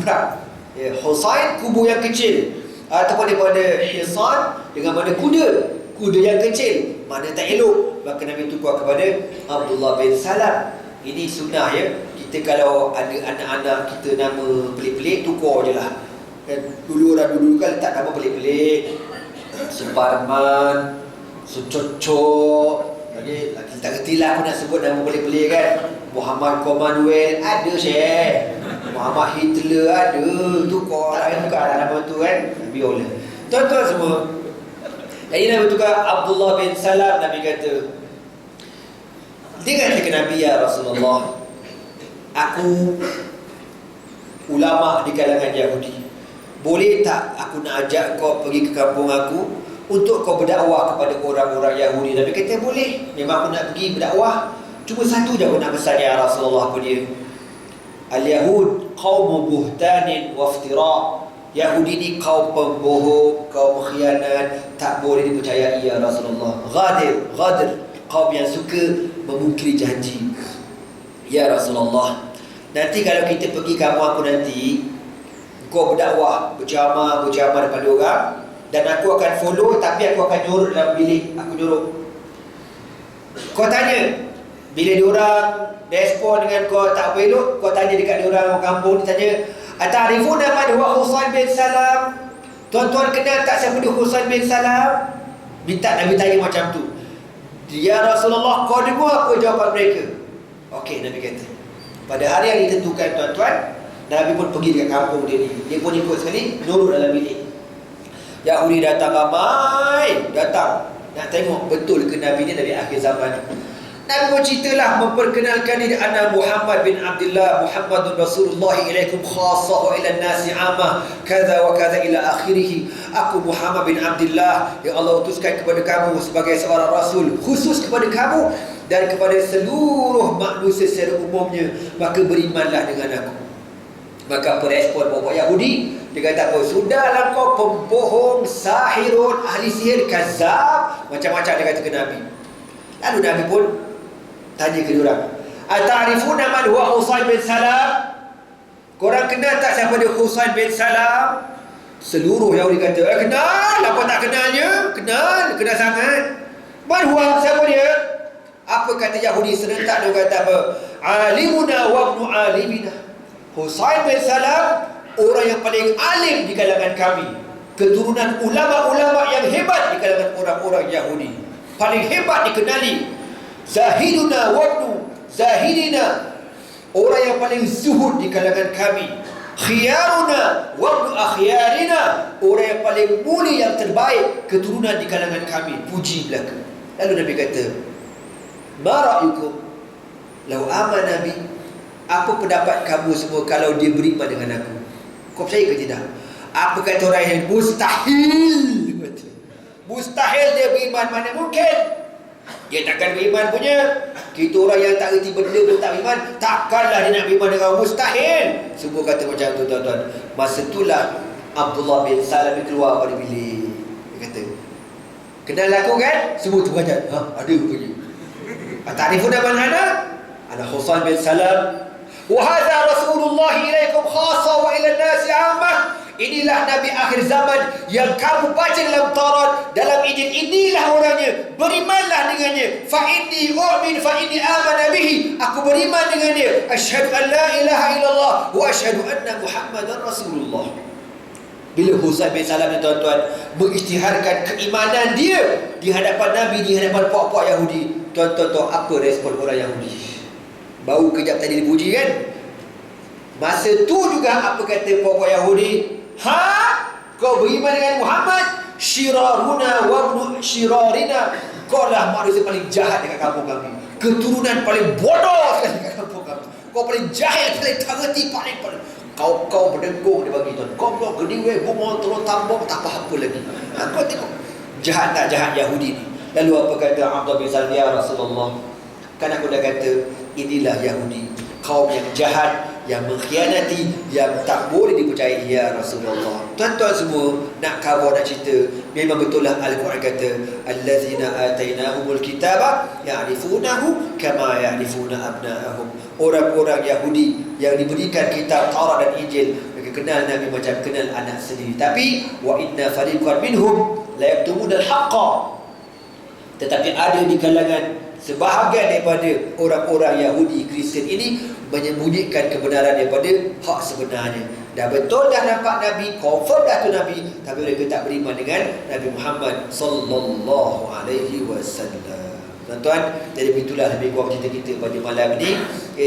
berat. Ya, Husain kubu yang kecil, ataupun daripada hisan dengan makna kuda yang kecil, makna tak elok. Maka Nabi tukar kepada Abdullah bin Salam. Ini sunnah ya. Kita kalau ada anak-anak kita nama pelik-pelik, tukar je lah. Dulu kan letak nama pelik-pelik, Suparman, Sucocok. Jadi kita tak kerti lah aku nak sebut nama pelik-pelik kan. Muhammad Commonwealth ada Syekh, Muhammad Hitler ada. Tukar nama tu kan. Nabi Allah. Tuan-tuan semua, jadi Nabi tukar Abdullah bin Salam. Nabi kata, dia kata ke Nabi, "Ya Rasulullah, aku ulama di kalangan Yahudi. Boleh tak aku nak ajak kau pergi ke kampung aku untuk kau berdakwah kepada orang-orang Yahudi?" Nabi kata, "Boleh. Memang aku nak pergi berdakwah. Cuma satu je aku nak pesan, ya Rasulullah." Apa dia? Al-Yahud qaumu buhtanin wa iftira'. Yahudi ni kaum pembohong, kaum khianat, tak boleh dipercayai ya Rasulullah. Ghadir, kaum yang suka memungkiri janji. Ya Rasulullah, nanti kalau kita pergi kampung aku nanti, kau berdakwah, berceramah depan orang, dan aku akan follow, tapi aku akan nyuruh dalam bilik. Aku nyuruh. Kau tanya, bila diorang respon dengan kau tak elok, kau tanya dekat diorang kampung, dia tanya, "Atarifuna man huwa Husain bin Salam?" Tuan-tuan kenal tak siapa dia Husain bin Salam? Minta Nabi tanya macam tu. Ya Rasulullah, kau dengar apa jawapan mereka? Okey, Nabi kata. Pada hari yang ditentukan tuan-tuan, Nabi pun pergi dekat kampung dia ni. Dia pun ikut sekali, duduk dalam bilik. Yahudi datang ramai, datang nak tengok betul ke Nabi ni Nabi akhir zaman ni. Nabi pun ceritalah, memperkenalkan diri, "Ana Muhammad bin Abdullah, Muhammadun Rasulullah ilaikum khassah wa ila nasi amah, kaza wa kaza ila akhirih." Aku Muhammad bin Abdullah yang Allah utuskan kepada kamu sebagai seorang rasul, khusus kepada kamu dan kepada seluruh manusia secara umumnya, maka berimanlah dengan aku. Maka apa respon bapak Yahudi? Dia kata apa? "Sudahlah kau pembohong, sahirun, ahli sihir, kazab." Macam-macam dia kata ke Nabi. Lalu Nabi pun tanya ke diorang, "Ata'rifuna man huwa Husain bin Salam?" Korang kenal tak siapa dia Husain bin Salam? Seluruh Yahudi kata, "Kenal, apa tak kenalnya? Kenal sangat." "Man huwa, siapa dia?" Apa kata Yahudi serentak? Dia kata apa? "Alimuna wa ibnu alimina." Husain bin Salam, orang yang paling alim di kalangan kami, keturunan ulama-ulama yang hebat di kalangan orang-orang Yahudi, paling hebat dikenali. Zahiduna wabnu zahidina, orang yang paling zuhud di kalangan kami. Khiyaruna wabnu akhyarina, orang yang paling mulia, yang terbaik, keturunan di kalangan kami. Puji belaka. Lalu Nabi kata, "Ma ra'yukum law amana bi?" Apa pendapat kamu semua kalau dia beriman dengan aku? Kau percaya ke tidak? Apa kata orang yang mustahil? Mustahil dia beriman, mana mungkin? Dia takkan beriman punya. Kita orang yang tak reti benda pun tak beriman, takkanlah dia nak beriman dengan mustahil. Semua kata macam tu tuan-tuan. Masa itulah Abdullah bin Salam keluar pada bilik. Dia kata, "Kenal aku kan?" Semua terperanjat. Ada rupanya. "Ta'rifuna man ana Husain bin Salam. Wa hadha Rasulullah ilaikum khassa wa ila an-nasi 'ammah." Inilah Nabi akhir zaman yang kamu baca dalam Taurat, dalam Injil. Inilah orangnya, berimanlah dengannya. Fa inni u'min fa inni amana bihi, aku beriman dengan dia. Asyhadu an la ilaha illallah wa asyhadu anna Muhammadar Rasulullah. Bila Husain bin Salam ni tuan-tuan mengisytiharkan keimanan dia di hadapan Nabi, di hadapan puak-puak Yahudi, tuan-tuan tahu apa respon orang Yahudi? Baru kejap tadi dipuji kan? Masa tu juga apa kata puak-puak Yahudi? Kau beriman dengan Muhammad? Syiraruna wa ibnu syirarina, kau lah manusia paling jahat dekat kampung kami, keturunan paling bodoh sekali dekat kampung kami, kau paling jahil, paling tak ngerti, paling kau berdengung dia bagi tuan, kau gede weh, bumong tolong tambang tak apa-apa lagi. Kau tengok jahat tak jahat Yahudi ni. Lalu apa kata Abdullah bin Salam, ya Rasulullah, kan aku dah kata inilah Yahudi, kaum yang jahat, yang mengkhianati, yang tak boleh dipercayai, ya Rasulullah. Tuan-tuan semua nak khabar, nak cerita, memang betul lah Al-Quran kata allazina atainahumul kitaba ya'rifunahu kama ya'rifuna abna'ahum. Orang-orang Yahudi yang diberikan kitab Taurat dan Injil, mereka kenal Nabi macam kenal anak sendiri. Tapi wa inna fariqan minhum la yaktumunal haqqa, tetapi ada di kalangan sebahagian daripada orang-orang Yahudi Kristian ini menyembunyikan kebenaran daripada hak sebenarnya. Dah betul dah nampak Nabi, confirm dah tu Nabi, tapi mereka tak beriman dengan Nabi Muhammad sallallahu alaihi wasallam. Tuan-tuan, jadi begitulah lebih kurang cerita kita pada malam ini,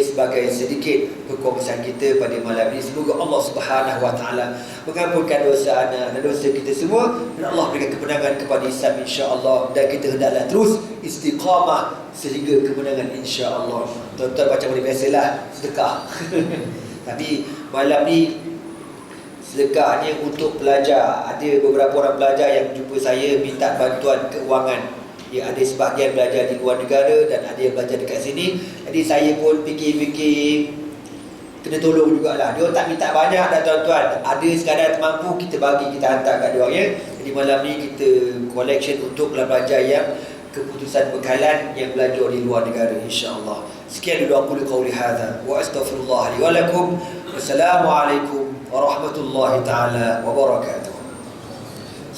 sebagai sedikit perkongsian kita pada malam ini. Semoga Allah Subhanahu wa taala mengampunkan dosa anak dan dosa kita semua, dan Allah berikan kemenangan kepada Islam insya-Allah, dan kita hendaklah terus istiqamah sehingga kemenangan insya-Allah. Tuan-tuan macam mana biasalah sedekah. Tapi malam ni sedekahnya untuk pelajar. Ada beberapa orang pelajar yang jumpa saya minta bantuan keuangan. Ya, ada sebahagian belajar di luar negara dan ada yang belajar dekat sini. Jadi saya pun fikir-fikir kena tolong jugalah. Dia tak minta banyak dah tuan-tuan. Ada sekadar mampu kita bagi, kita hantar kat dia orang ya. Jadi malam ni kita collection untuk pelajar yang keputusan bekalan yang belajar di luar negara insya-Allah. Sekian dulu aku qauli hadza wa astaghfirullah li wa lakum. Wassalamualaikum warahmatullahi taala wabarakatuh.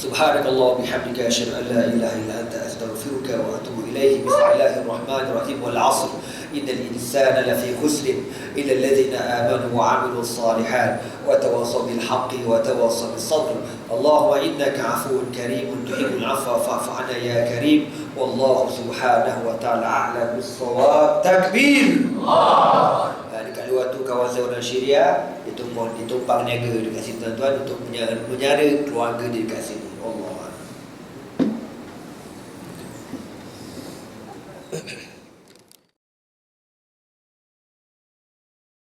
Subhanakallah bihamdika asyhadu an la ilaha illa anta astaghfiruka wa atubu ilaihi. Bismillahirrahmanirrahim. Wal 'asr innal insana lafi khusr illa alladhina amanu wa 'amilus salihat wa tawassaw bil haqqi wa tawassaw bis sabr. Allahumma innaka 'afuwun karimun tuhibbul 'afwa fa'fu 'anna ya karim. Wallahu subhanahu wa ta'ala a'lam bis-shawab. Takbir. Allah. Dekat luar tu kawasan orang Syria ditumpang niaga dekat sini tuan-tuan untuk menyara keluarga dia dekat sini. Allah.